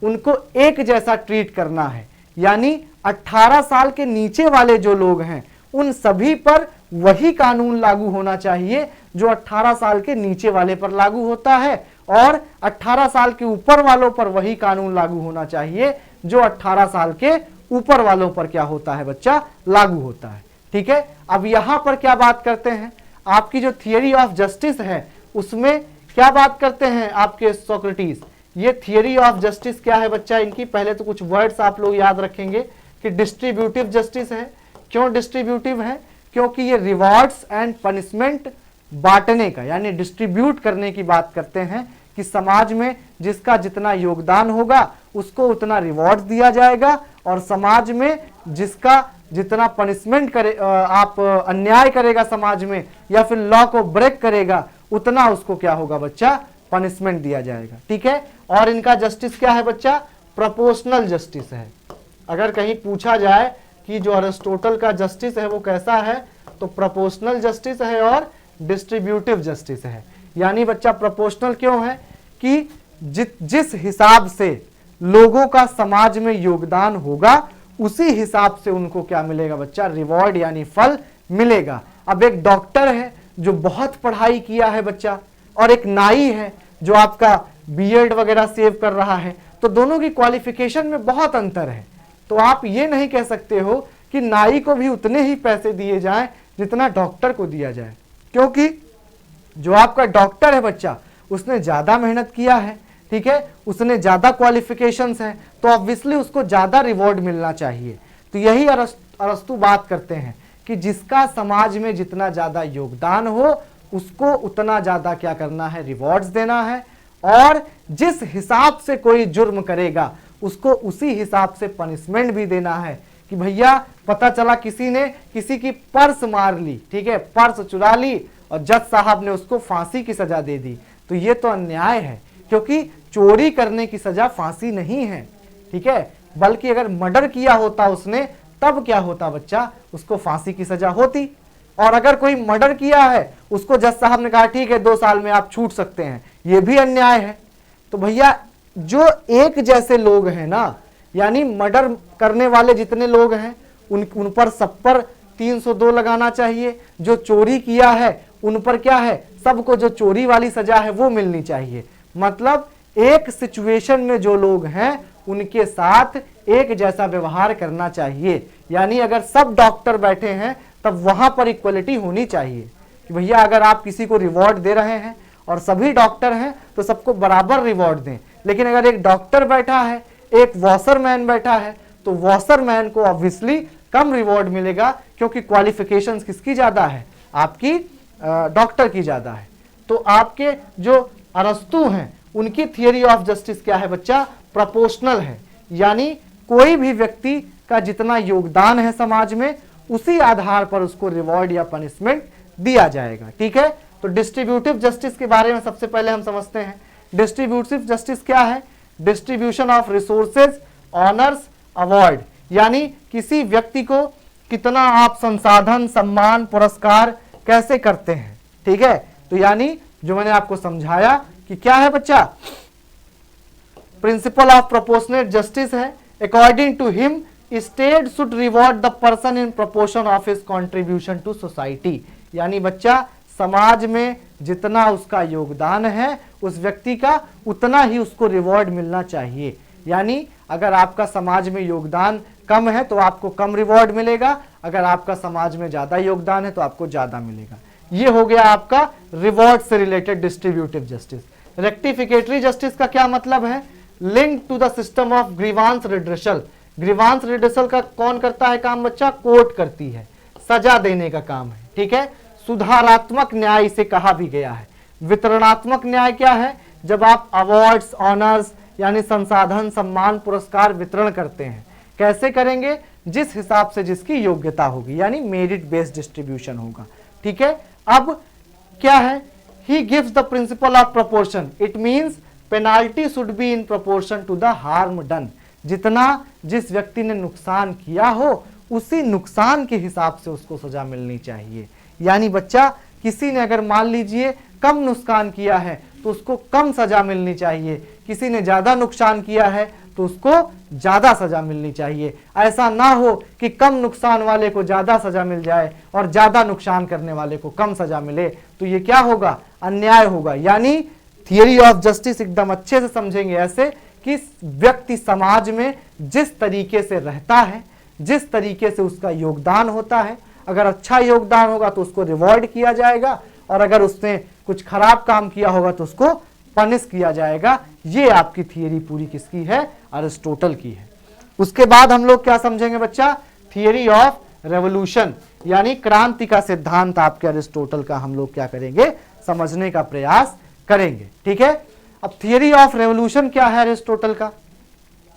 उनको एक जैसा ट्रीट करना है। यानी 18 साल के नीचे वाले जो लोग हैं उन सभी पर वही कानून लागू होना चाहिए जो 18 साल के नीचे वाले पर लागू होता है, और 18 साल के ऊपर वालों पर वही कानून लागू होना चाहिए जो 18 साल के ऊपर वालों पर क्या होता है बच्चा, लागू होता है, ठीक है। अब यहां पर क्या बात करते हैं, आपकी जो थियरी ऑफ जस्टिस है उसमें क्या बात करते हैं आपके सोक्रेटिस। ये थियरी ऑफ जस्टिस क्या है बच्चा, इनकी पहले तो कुछ वर्ड्स आप लोग याद रखेंगे कि डिस्ट्रीब्यूटिव जस्टिस है। क्यों डिस्ट्रीब्यूटिव है, क्योंकि ये रिवॉर्ड्स एंड पनिशमेंट बांटने का, यानी डिस्ट्रीब्यूट करने की बात करते हैं कि समाज में जिसका जितना योगदान होगा उसको उतना रिवॉर्ड दिया जाएगा, और समाज में जिसका जितना पनिशमेंट करे, आप अन्याय करेगा समाज में या फिर लॉ को ब्रेक करेगा, उतना उसको क्या होगा बच्चा, पनिशमेंट दिया जाएगा, ठीक है। और इनका जस्टिस क्या है बच्चा, प्रोपोर्शनल जस्टिस है। अगर कहीं पूछा जाए कि जो अरिस्टोटल का जस्टिस है वो कैसा है, तो प्रोपोर्शनल जस्टिस है और डिस्ट्रीब्यूटिव जस्टिस है। यानी बच्चा प्रोपोर्शनल क्यों है कि जिस हिसाब से लोगों का समाज में योगदान होगा उसी हिसाब से उनको क्या मिलेगा बच्चा, रिवॉर्ड यानी फल मिलेगा। अब एक डॉक्टर है जो बहुत पढ़ाई किया है बच्चा, और एक नाई है जो आपका बीएड वगैरह सेव कर रहा है, तो दोनों की क्वालिफिकेशन में बहुत अंतर है। तो आप ये नहीं कह सकते हो कि नाई को भी उतने ही पैसे दिए जाएं जितना डॉक्टर को दिया जाए, क्योंकि जो आपका डॉक्टर है बच्चा उसने ज्यादा मेहनत किया है, ठीक है, उसने ज्यादा क्वालिफिकेशंस हैं, तो ऑब्वियसली उसको ज्यादा रिवॉर्ड मिलना चाहिए। तो यही अरस्तु बात करते हैं कि जिसका समाज में जितना ज्यादा योगदान हो उसको उतना ज्यादा क्या करना है, रिवॉर्ड्स देना है, और जिस हिसाब से कोई जुर्म करेगा उसको उसी हिसाब से पनिशमेंट भी देना है। कि भैया पता चला किसी ने किसी की पर्स मार ली, ठीक है, पर्स चुरा ली और जज साहब ने उसको फांसी की सजा दे दी, तो ये तो अन्याय है, क्योंकि चोरी करने की सजा फांसी नहीं है, ठीक है, बल्कि अगर मर्डर किया होता उसने तब क्या होता बच्चा, उसको फांसी की सजा होती। और अगर कोई मर्डर किया है उसको जज साहब ने कहा ठीक है 2 साल में आप छूट सकते हैं, ये भी अन्याय है। तो भैया जो एक जैसे लोग हैं ना, यानी मर्डर करने वाले जितने लोग हैं उन पर सब पर 302 लगाना चाहिए, जो चोरी किया है उन पर क्या है, सबको जो चोरी वाली सजा है वो मिलनी चाहिए। मतलब एक सिचुएशन में जो लोग हैं उनके साथ एक जैसा व्यवहार करना चाहिए। यानी अगर सब डॉक्टर बैठे हैं तब वहां पर इक्वलिटी होनी चाहिए कि भैया अगर आप किसी को रिवॉर्ड दे रहे हैं और सभी डॉक्टर हैं तो सबको बराबर रिवॉर्ड दें। लेकिन अगर एक डॉक्टर बैठा है, एक वॉशरमैन बैठा है, तो वॉशरमैन को ऑब्वियसली कम रिवॉर्ड मिलेगा, क्योंकि क्वालिफिकेशंस किसकी ज्यादा है, आपकी डॉक्टर की ज्यादा है। तो आपके जो अरस्तु हैं उनकी थियरी ऑफ जस्टिस क्या है बच्चा, प्रोपोर्शनल है। यानी कोई भी व्यक्ति का जितना योगदान है समाज में उसी आधार पर उसको रिवॉर्ड या पनिशमेंट दिया जाएगा, ठीक है। तो डिस्ट्रीब्यूटिव जस्टिस के बारे में सबसे पहले हम समझते हैं। डिस्ट्रीब्यूटिव जस्टिस क्या है, distribution of resources, honours, award, यानी किसी व्यक्ति को कितना आप संसाधन, सम्मान, पुरस्कार कैसे करते हैं, ठीक है। तो यानी जो मैंने आपको समझाया कि क्या है बच्चा, प्रिंसिपल ऑफ प्रोपोर्शनेट जस्टिस है। According to him state should reward the person in proportion of his contribution to society. यानी बच्चा समाज में जितना उसका योगदान है उस व्यक्ति का उतना ही उसको रिवॉर्ड मिलना चाहिए। यानी अगर आपका समाज में योगदान कम है तो आपको कम रिवॉर्ड मिलेगा, अगर आपका समाज में ज्यादा योगदान है तो आपको ज्यादा मिलेगा। ये हो गया आपका रिवॉर्ड से related distributive justice. Rectificatory justice का क्या मतलब है, link to the system of grievance redressal. Grievance redressal का कौन करता है काम बच्चा, कोर्ट करती है, सजा देने का काम है, ठीक है। सुधारात्मक न्याय इसे कहा भी गया है। वितरणात्मक न्याय क्या है, जब आप अवार्ड्स, ऑनर्स यानी संसाधन, सम्मान, पुरस्कार वितरण करते हैं, कैसे करेंगे, जिस हिसाब से जिसकी योग्यता होगी, यानी मेरिट बेस्ड डिस्ट्रीब्यूशन होगा, ठीक है। अब क्या है, he gives the principle of proportion, it means penalty should be in proportion to the harm done. जितना जिस व्यक्ति ने नुकसान किया हो उसी नुकसान के हिसाब से उसको सजा मिलनी चाहिए। यानी बच्चा किसी ने अगर मान लीजिए कम नुकसान किया है तो उसको कम सजा मिलनी चाहिए, किसी ने ज्यादा नुकसान किया है तो उसको ज्यादा सजा मिलनी चाहिए। ऐसा ना हो कि कम नुकसान वाले को ज्यादा सजा मिल जाए और ज्यादा नुकसान करने वाले को कम सजा मिले, तो ये क्या होगा, अन्याय होगा। यानी थियरी ऑफ जस्टिस एकदम अच्छे से समझेंगे ऐसे कि व्यक्ति समाज में जिस तरीके से रहता है, जिस तरीके से उसका योगदान होता है, अगर अच्छा योगदान होगा तो उसको रिवॉर्ड किया जाएगा, और अगर उसने कुछ खराब काम किया होगा तो उसको पनिश किया जाएगा। ये आपकी थियरी पूरी किसकी है, अरिस्टोटल की है। उसके बाद हम लोग क्या समझेंगे बच्चा, थियरी ऑफ रेवोल्यूशन, यानी क्रांति का सिद्धांत आपके अरिस्टोटल का हम लोग क्या करेंगे, समझने का प्रयास करेंगे, ठीक है। अब थियरी ऑफ रेवोल्यूशन क्या है अरिस्टोटल का,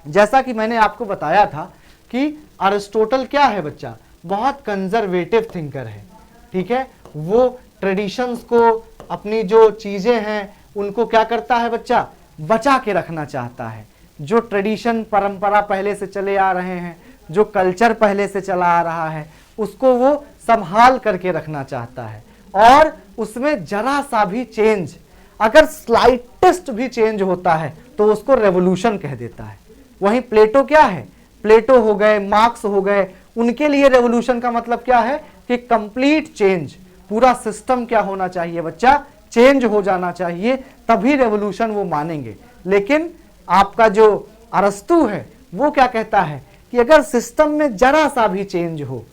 जैसा कि मैंने आपको बताया था कि अरिस्टोटल क्या है बच्चा, बहुत कंजर्वेटिव थिंकर है, ठीक है। वो ट्रेडिशंस को, अपनी जो चीजें हैं उनको क्या करता है बच्चा, बचा के रखना चाहता है। जो ट्रेडिशन, परंपरा पहले से चले आ रहे हैं, जो कल्चर पहले से चला आ रहा है, उसको वो संभाल करके रखना चाहता है, और उसमें जरा सा भी चेंज, अगर स्लाइटेस्ट भी चेंज होता है तो उसको रेवोल्यूशन कह देता है। वहीं प्लेटो क्या है, प्लेटो हो गए, मार्क्स हो गए, उनके लिए रेवोल्यूशन का मतलब क्या है कि कंप्लीट चेंज, पूरा सिस्टम क्या होना चाहिए बच्चा, चेंज हो जाना चाहिए, तभी रेवोल्यूशन वो मानेंगे। लेकिन आपका जो अरस्तु है वो क्या कहता है कि अगर सिस्टम में जरा सा भी चेंज हो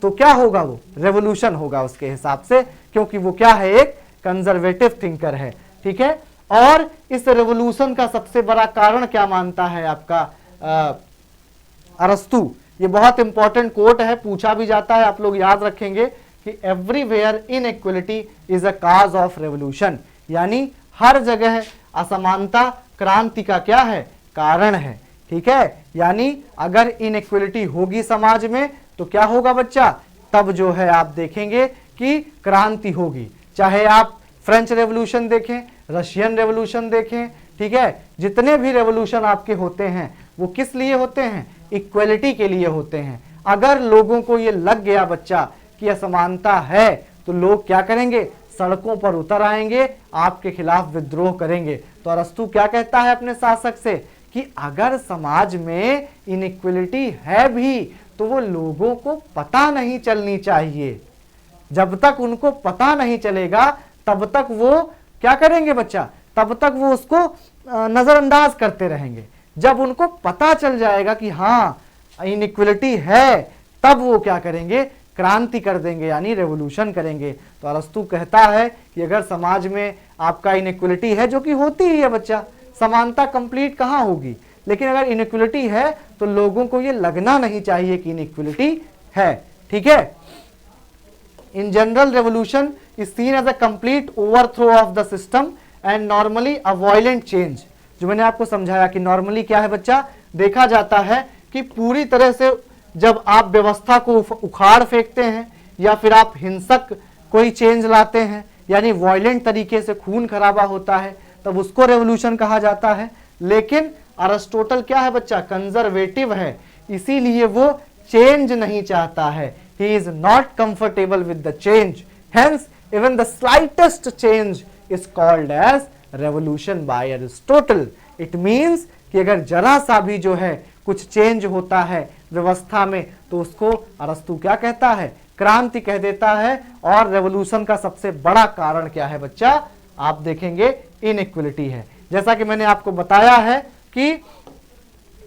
तो क्या होगा, वो रेवोल्यूशन होगा उसके हिसाब से, क्योंकि वो क्या है, एक कंजर्वेटिव थिंकर है, ठीक है। और इस रेवोल्यूशन का सबसे बड़ा कारण क्या मानता है आपका अरस्तु, ये बहुत इंपॉर्टेंट कोट है, पूछा भी जाता है, आप लोग याद रखेंगे कि everywhere inequality is a cause of revolution, यानी हर जगह असमानता क्रांति का क्या है, कारण है। ठीक है, यानी अगर इनइक्वलिटी होगी समाज में तो क्या होगा बच्चा, तब जो है आप देखेंगे कि क्रांति होगी। चाहे आप फ्रेंच रेवोल्यूशन देखें, रशियन रेवोल्यूशन देखें, ठीक है, जितने भी रेवोल्यूशन आपके होते हैं वो किस लिए होते हैं, इक्वलिटी के लिए होते हैं। अगर लोगों को ये लग गया बच्चा कि असमानता है तो लोग क्या करेंगे, सड़कों पर उतर आएंगे, आपके खिलाफ विद्रोह करेंगे। तो अरस्तु क्या कहता है अपने शासक से कि अगर समाज में इनइक्वलिटी है भी तो वो लोगों को पता नहीं चलनी चाहिए। जब तक उनको पता नहीं चलेगा तब तक वो क्या करेंगे बच्चा, तब तक वो उसको नजरअंदाज करते रहेंगे। जब उनको पता चल जाएगा कि हाँ इनइक्वलिटी है, तब वो क्या करेंगे, क्रांति कर देंगे, यानी रेवोल्यूशन करेंगे। तो अरस्तु कहता है कि अगर समाज में आपका इनइक्वलिटी है, जो कि होती ही है बच्चा, समानता कंप्लीट कहाँ होगी, लेकिन अगर इनइक्वलिटी है तो लोगों को ये लगना नहीं चाहिए कि इनइक्वलिटी है। ठीक है, in general revolution is seen as a complete overthrow of the system and normally a violent change. जो मैंने आपको समझाया कि नॉर्मली क्या है बच्चा, देखा जाता है कि पूरी तरह से जब आप व्यवस्था को उखाड़ फेंकते हैं या फिर आप हिंसक कोई चेंज लाते हैं, यानी वायलेंट तरीके से खून खराबा होता है, तब उसको रेवोल्यूशन कहा जाता है। लेकिन अरिस्टोटल क्या है बच्चा, कंजर्वेटिव है, इसीलिए वो चेंज नहीं चाहता है। He is not comfortable with the change. Hence, even the slightest change is called as revolution by Aristotle. It means कि अगर जरा सा भी जो है कुछ चेंज होता है व्यवस्था में तो उसको अरस्तु क्या कहता है, क्रांति कह देता है। और रेवोल्यूशन का सबसे बड़ा कारण क्या है बच्चा, आप देखेंगे इनइक्वलिटी है। जैसा कि मैंने आपको बताया है कि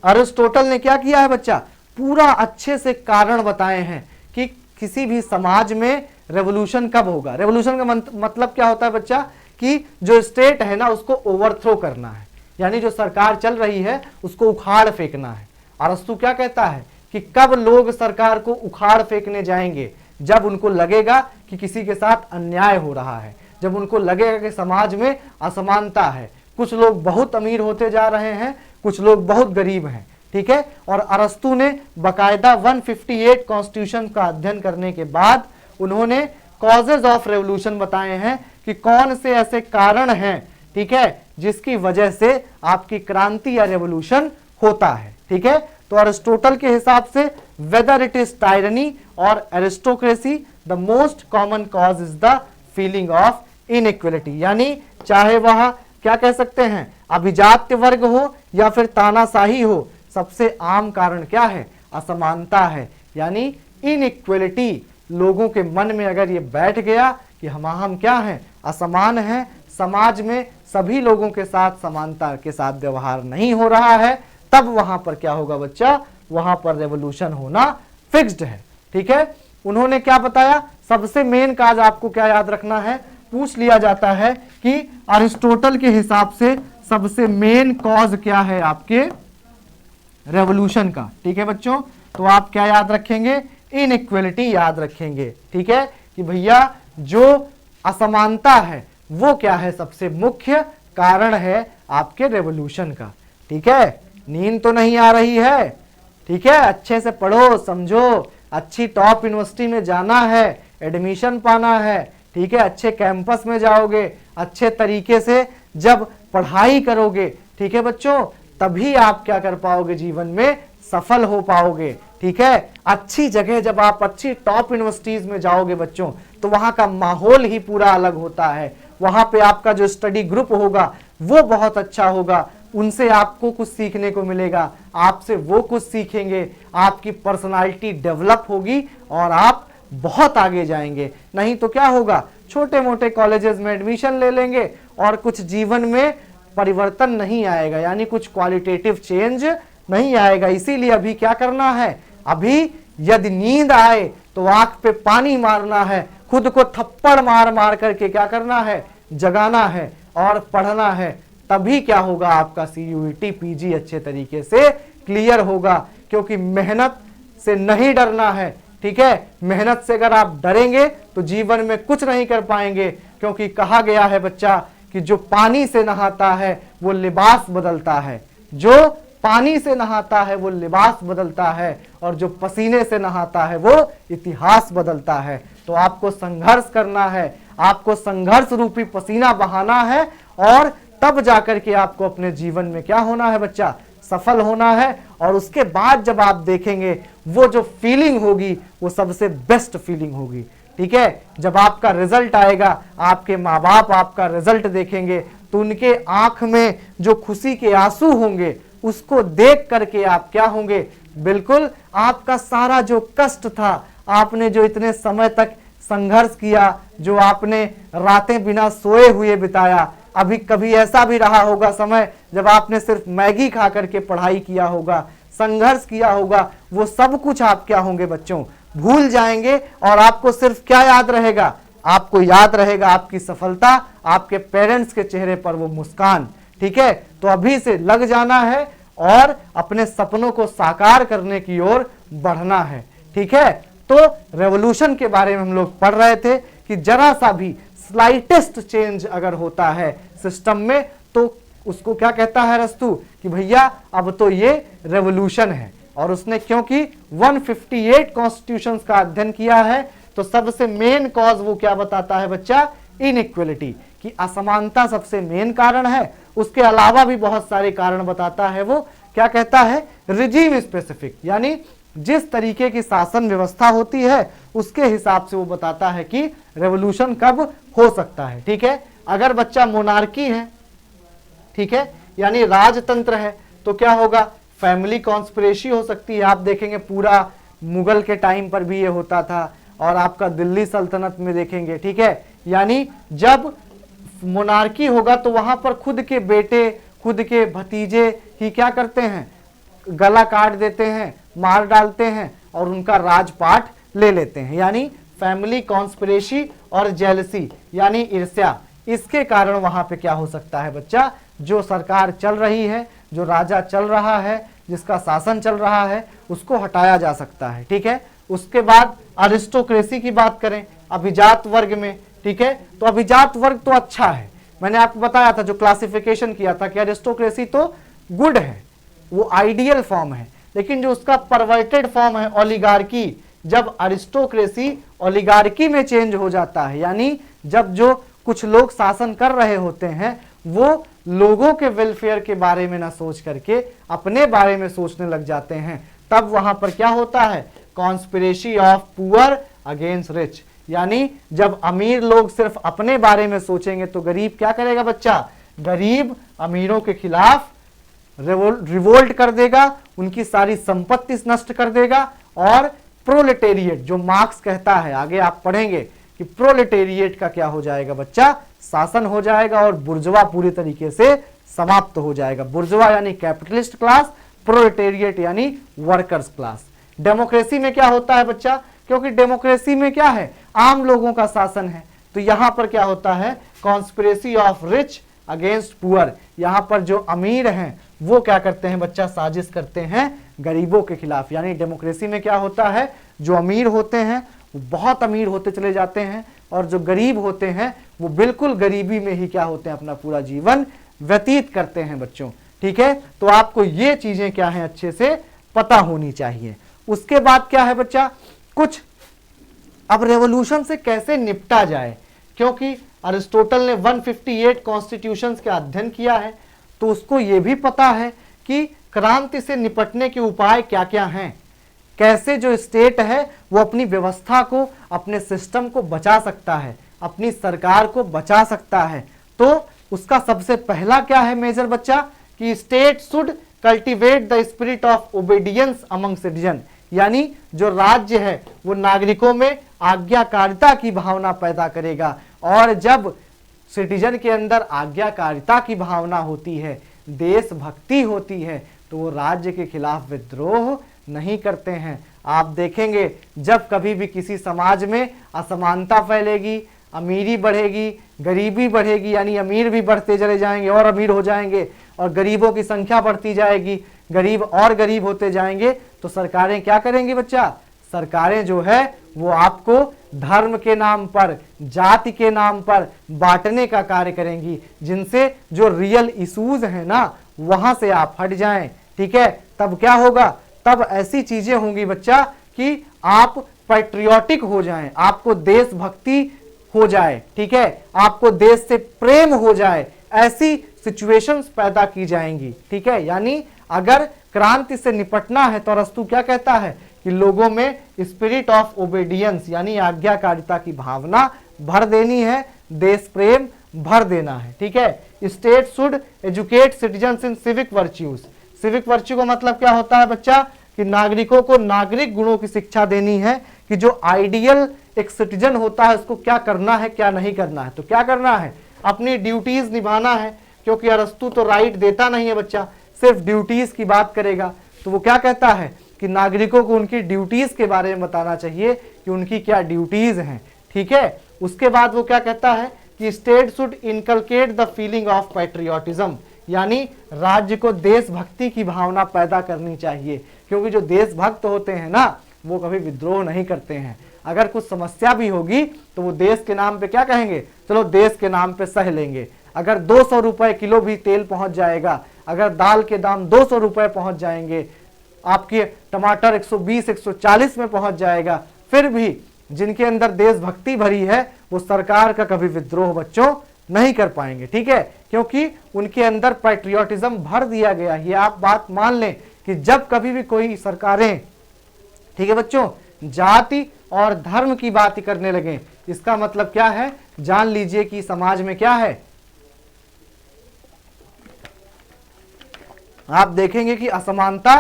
अरिस्टोटल ने क्या किया है बच्चा, पूरा अच्छे से कारण बताए हैं कि किसी भी समाज में रेवोल्यूशन कब होगा। रेवोल्यूशन का मतलब क्या होता है बच्चा, कि जो स्टेट है ना उसको ओवरथ्रो करना है, यानी जो सरकार चल रही है उसको उखाड़ फेंकना है। अरस्तु क्या कहता है कि कब लोग सरकार को उखाड़ फेंकने जाएंगे, जब उनको लगेगा कि किसी के साथ अन्याय हो रहा है, जब उनको लगेगा कि समाज में असमानता है, कुछ लोग बहुत अमीर होते जा रहे हैं, कुछ लोग बहुत गरीब हैं। ठीक है, और अरस्तु ने बकायदा 158 कॉन्स्टिट्यूशन का अध्ययन करने के बाद उन्होंने कॉजेज ऑफ रेवोल्यूशन बताए हैं कि कौन से ऐसे कारण हैं, ठीक है, जिसकी वजह से आपकी क्रांति या रेवोल्यूशन होता है। ठीक है, तो अरिस्टोटल के हिसाब से वेदर इट इज टायरनी और aristocracy, the most common cause is the feeling of inequality, यानी चाहे वह क्या कह सकते हैं अभिजात्य वर्ग हो या फिर तानाशाही हो, सबसे आम कारण क्या है, असमानता है। यानी इनइक्वलिटी लोगों के मन में अगर ये बैठ गया कि हम क्या हैं, असमान हैं, समाज में सभी लोगों के साथ समानता के साथ व्यवहार नहीं हो रहा है, तब वहां पर क्या होगा बच्चा, वहां पर रेवोल्यूशन होना फिक्स्ड है। ठीक है, उन्होंने क्या बताया, सबसे मेन काज आपको क्या याद रखना है, पूछ लिया जाता है कि अरिस्टोटल के हिसाब से सबसे मेन कॉज क्या है आपके रेवोल्यूशन का। ठीक है बच्चों, तो आप क्या याद रखेंगे, इनइक्वलिटी याद रखेंगे। ठीक है, कि भैया जो असमानता है वो क्या है, सबसे मुख्य कारण है आपके रेवोल्यूशन का। ठीक है, नींद तो नहीं आ रही है, ठीक है, अच्छे से पढ़ो समझो, अच्छी टॉप यूनिवर्सिटी में जाना है, एडमिशन पाना है, ठीक है, अच्छे कैंपस में जाओगे, अच्छे तरीके से जब पढ़ाई करोगे, ठीक है बच्चों, तभी आप क्या कर पाओगे, जीवन में सफल हो पाओगे। ठीक है, अच्छी जगह जब आप अच्छी टॉप यूनिवर्सिटीज में जाओगे बच्चों, तो वहां का माहौल ही पूरा अलग होता है। वहां पे आपका जो स्टडी ग्रुप होगा वो बहुत अच्छा होगा, उनसे आपको कुछ सीखने को मिलेगा, आपसे वो कुछ सीखेंगे, आपकी पर्सनालिटी डेवलप होगी और आप बहुत आगे जाएंगे। नहीं तो क्या होगा, छोटे मोटे कॉलेजेस में एडमिशन ले लेंगे और कुछ जीवन में परिवर्तन नहीं आएगा, यानी कुछ क्वालिटेटिव चेंज नहीं आएगा। इसीलिए अभी क्या करना है, अभी यदि नींद आए तो आंख पे पानी मारना है, खुद को थप्पड़ मार मार करके क्या करना है, जगाना है और पढ़ना है, तभी क्या होगा, आपका CUET PG अच्छे तरीके से क्लियर होगा। क्योंकि मेहनत से नहीं डरना है। ठीक है, मेहनत से अगर आप डरेंगे तो जीवन में कुछ नहीं कर पाएंगे, क्योंकि कहा गया है बच्चा कि जो पानी से नहाता है वो लिबास बदलता है, जो पानी से नहाता है वो लिबास बदलता है, और जो पसीने से नहाता है वो इतिहास बदलता है। तो आपको संघर्ष करना है, आपको संघर्ष रूपी पसीना बहाना है, और तब जाकर के आपको अपने जीवन में क्या होना है बच्चा, सफल होना है। और उसके बाद जब आप देखेंगे वो जो फीलिंग होगी वो सबसे बेस्ट फीलिंग होगी। ठीक है, जब आपका रिजल्ट आएगा, आपके माँ बाप आपका रिजल्ट देखेंगे तो उनके आंख में जो खुशी के आंसू होंगे उसको देख करके आप क्या होंगे, बिल्कुल आपका सारा जो कष्ट था, आपने जो इतने समय तक संघर्ष किया, जो आपने रातें बिना सोए हुए बिताया, अभी कभी ऐसा भी रहा होगा समय जब आपने सिर्फ मैगी खा करके पढ़ाई किया होगा, संघर्ष किया होगा, वो सब कुछ आप क्या होंगे बच्चों, भूल जाएंगे। और आपको सिर्फ क्या याद रहेगा, आपको याद रहेगा आपकी सफलता, आपके पेरेंट्स के चेहरे पर वो मुस्कान। ठीक है, तो अभी से लग जाना है और अपने सपनों को साकार करने की ओर बढ़ना है। ठीक है, तो रेवोल्यूशन के बारे में हम लोग पढ़ रहे थे कि जरा सा भी स्लाइटेस्ट चेंज अगर होता है सिस्टम में तो उसको क्या कहता है अरस्तु कि भैया अब तो ये रेवोल्यूशन है। और उसने क्योंकि 158 कॉन्स्टिट्यूशंस का अध्ययन किया है तो सबसे मेन कॉज वो क्या बताता है बच्चा, इनइक्वलिटी, कि असमानता सबसे मेन कारण है। उसके अलावा भी बहुत सारे कारण बताता है। वो क्या कहता है, रिजीम स्पेसिफिक, यानी जिस तरीके की शासन व्यवस्था होती है उसके हिसाब से वो बताता है कि रेवोल्यूशन कब हो सकता है। ठीक है, अगर बच्चा मोनार्की है, ठीक है, यानी राजतंत्र है, तो क्या होगा, फैमिली कॉन्स्पिरेसी हो सकती है। आप देखेंगे पूरा मुगल के टाइम पर भी ये होता था, और आपका दिल्ली सल्तनत में देखेंगे। ठीक है, यानी जब मोनार्की होगा तो वहां पर खुद के बेटे, खुद के भतीजे ही क्या करते हैं, गला काट देते हैं, मार डालते हैं और उनका राजपाट ले लेते हैं। यानी फैमिली कॉन्स्पिरेसी और जेलसी यानी ईर्ष्या, इसके कारण वहां पे क्या हो सकता है बच्चा, जो सरकार चल रही है, जो राजा चल रहा है, जिसका शासन चल रहा है, उसको हटाया जा सकता है। ठीक है, उसके बाद अरिस्टोक्रेसी की बात करें, अभिजात वर्ग में। ठीक है, तो अभिजात वर्ग तो अच्छा है, मैंने आपको बताया था जो क्लासिफिकेशन किया था कि अरिस्टोक्रेसी तो गुड है, वो आइडियल फॉर्म है। लेकिन जो उसका परवर्टेड फॉर्म है ओलिगार्की, जब अरिस्टोक्रेसी ओलिगार्की में चेंज हो जाता है, यानी जब जो कुछ लोग शासन कर रहे होते हैं वो लोगों के वेलफेयर के बारे में ना सोच करके अपने बारे में सोचने लग जाते हैं, तब वहां पर क्या होता है, conspiracy of poor against rich. यानी जब अमीर लोग सिर्फ अपने बारे में सोचेंगे तो गरीब क्या करेगा बच्चा, गरीब अमीरों के खिलाफ रिवोल्ट कर देगा, उनकी सारी संपत्ति नष्ट कर देगा। और प्रोलेटेरिएट, जो मार्क्स कहता है, आगे आप पढ़ेंगे कि प्रोलेटेरिएट का क्या हो जाएगा बच्चा, शासन हो जाएगा और बुर्जुआ पूरी तरीके से समाप्त हो जाएगा। बुर्जुआ यानी कैपिटलिस्ट क्लास, प्रोलेटेरिएट यानी वर्कर्स क्लास। डेमोक्रेसी में क्या होता है बच्चा, क्योंकि डेमोक्रेसी में क्या है, आम लोगों का शासन है, तो यहां पर क्या होता है, conspiracy of rich against poor. यहां पर जो अमीर हैं वो क्या करते हैं बच्चा, साजिश करते हैं गरीबों के खिलाफ। यानी डेमोक्रेसी में क्या होता है, जो अमीर होते हैं वो बहुत अमीर होते चले जाते हैं, और जो गरीब होते हैं वो बिल्कुल गरीबी में ही क्या होते हैं, अपना पूरा जीवन व्यतीत करते हैं बच्चों। ठीक है, तो आपको ये चीजें क्या है अच्छे से पता होनी चाहिए। उसके बाद क्या है बच्चा, कुछ अब रेवोल्यूशन से कैसे निपटा जाए, क्योंकि अरिस्टोटल ने 158 कॉन्स्टिट्यूशंस का अध्ययन किया है, तो उसको ये भी पता है कि क्रांति से निपटने के उपाय क्या क्या हैं, कैसे जो स्टेट है वो अपनी व्यवस्था को, अपने सिस्टम को बचा सकता है, अपनी सरकार को बचा सकता है। तो उसका सबसे पहला क्या है मेजर बच्चा, कि state should cultivate the spirit of obedience among citizen. यानी जो राज्य है वो नागरिकों में आज्ञाकारिता की भावना पैदा करेगा, और जब सिटीजन के अंदर आज्ञाकारिता की भावना होती है, देशभक्ति होती है, तो वो राज्य के खिलाफ विद्रोह नहीं करते हैं। आप देखेंगे जब कभी भी किसी समाज में असमानता फैलेगी, अमीरी बढ़ेगी, गरीबी बढ़ेगी, यानी अमीर भी बढ़ते चले जाएंगे और अमीर हो जाएंगे, और गरीबों की संख्या बढ़ती जाएगी, गरीब और गरीब होते जाएंगे तो सरकारें क्या करेंगी बच्चा? सरकारें जो है वो आपको धर्म के नाम पर, जाति के नाम पर बांटने का कार्य करेंगी, जिनसे जो रियल इश्यूज हैं ना वहां से आप हट जाएं। ठीक है, तब क्या होगा? तब ऐसी चीजें होंगी बच्चा कि आप पैट्रियोटिक हो जाएं, आपको देशभक्ति हो जाए। ठीक है, आपको देश से प्रेम हो जाए, ऐसी सिचुएशंस पैदा की जाएंगी। ठीक है, यानी अगर क्रांति से निपटना है तो अरस्तु क्या कहता है कि लोगों में स्पिरिट ऑफ ओबेडियंस यानी आज्ञाकारिता की भावना भर देनी है, देश प्रेम भर देना है। ठीक है, state should educate citizens in civic virtues. Civic virtue का मतलब क्या होता है बच्चा? कि नागरिकों को नागरिक गुणों की शिक्षा देनी है, कि जो आइडियल एक सिटीजन होता है उसको क्या करना है क्या नहीं करना है। तो क्या करना है? अपनी ड्यूटीज निभाना है, क्योंकि अरस्तु तो राइट देता नहीं है बच्चा, सिर्फ ड्यूटीज की बात करेगा। तो वो क्या कहता है कि नागरिकों को उनकी ड्यूटीज के बारे में बताना चाहिए कि उनकी क्या ड्यूटीज हैं। ठीक है, उसके बाद वो क्या कहता है कि state should inculcate the feeling of patriotism, यानी राज्य को देशभक्ति की भावना पैदा करनी चाहिए, क्योंकि जो देशभक्त होते हैं ना वो कभी विद्रोह नहीं करते हैं। अगर कुछ समस्या भी होगी तो वो देश के नाम पे क्या कहेंगे? चलो देश के नाम पे सह लेंगे। अगर 200 रुपए किलो भी तेल पहुंच जाएगा, अगर दाल के दाम 200 रुपए पहुंच जाएंगे, आपके टमाटर 120 140 में पहुंच जाएगा, फिर भी जिनके अंदर देशभक्ति भरी है वो सरकार का कभी विद्रोह बच्चों नहीं कर पाएंगे। ठीक है, क्योंकि उनके अंदर पैट्रियोटिज्म भर दिया गया। ये आप बात मान लें कि जब कभी भी कोई सरकारें, ठीक है बच्चों, जाति और धर्म की बात करने लगे, इसका मतलब क्या है? जान लीजिए कि समाज में क्या है, आप देखेंगे कि असमानता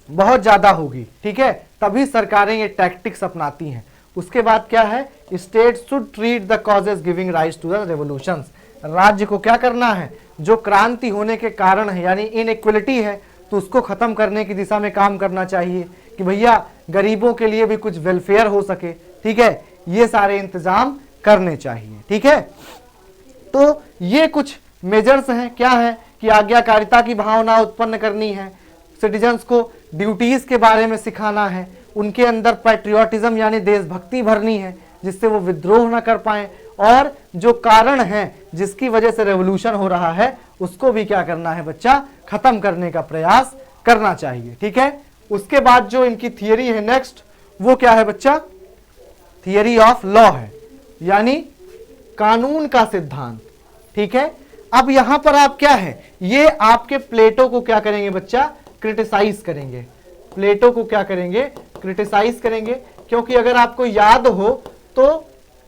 बहुत ज्यादा होगी। ठीक है, तभी सरकारें ये टैक्टिक्स अपनाती हैं। उसके बाद क्या है? State should treat the causes giving rise to the revolutions. राज्य को क्या करना है? जो क्रांति होने के कारण है यानी इनइक्वलिटी है, तो उसको खत्म करने की दिशा में काम करना चाहिए कि भैया गरीबों के लिए भी कुछ वेलफेयर हो सके। ठीक है, ये सारे इंतजाम करने चाहिए। ठीक है, तो ये कुछ मेजर्स हैं। क्या है कि आज्ञाकारिता की भावना उत्पन्न करनी है, सिटीजन्स को ड्यूटीज के बारे में सिखाना है, उनके अंदर पैट्रियोटिज्म यानी देशभक्ति भरनी है जिससे वो विद्रोह ना कर पाए, और जो कारण है जिसकी वजह से रेवोल्यूशन हो रहा है उसको भी क्या करना है बच्चा? खत्म करने का प्रयास करना चाहिए। ठीक है, उसके बाद जो इनकी थियरी है नेक्स्ट, वो क्या है बच्चा? थियरी ऑफ लॉ है, यानी कानून का सिद्धांत। ठीक है, अब यहां पर आप क्या है, ये आपके प्लेटो को क्या करेंगे बच्चा? क्रिटिसाइज करेंगे। प्लेटो को क्या करेंगे? क्रिटिसाइज करेंगे, क्योंकि अगर आपको याद हो तो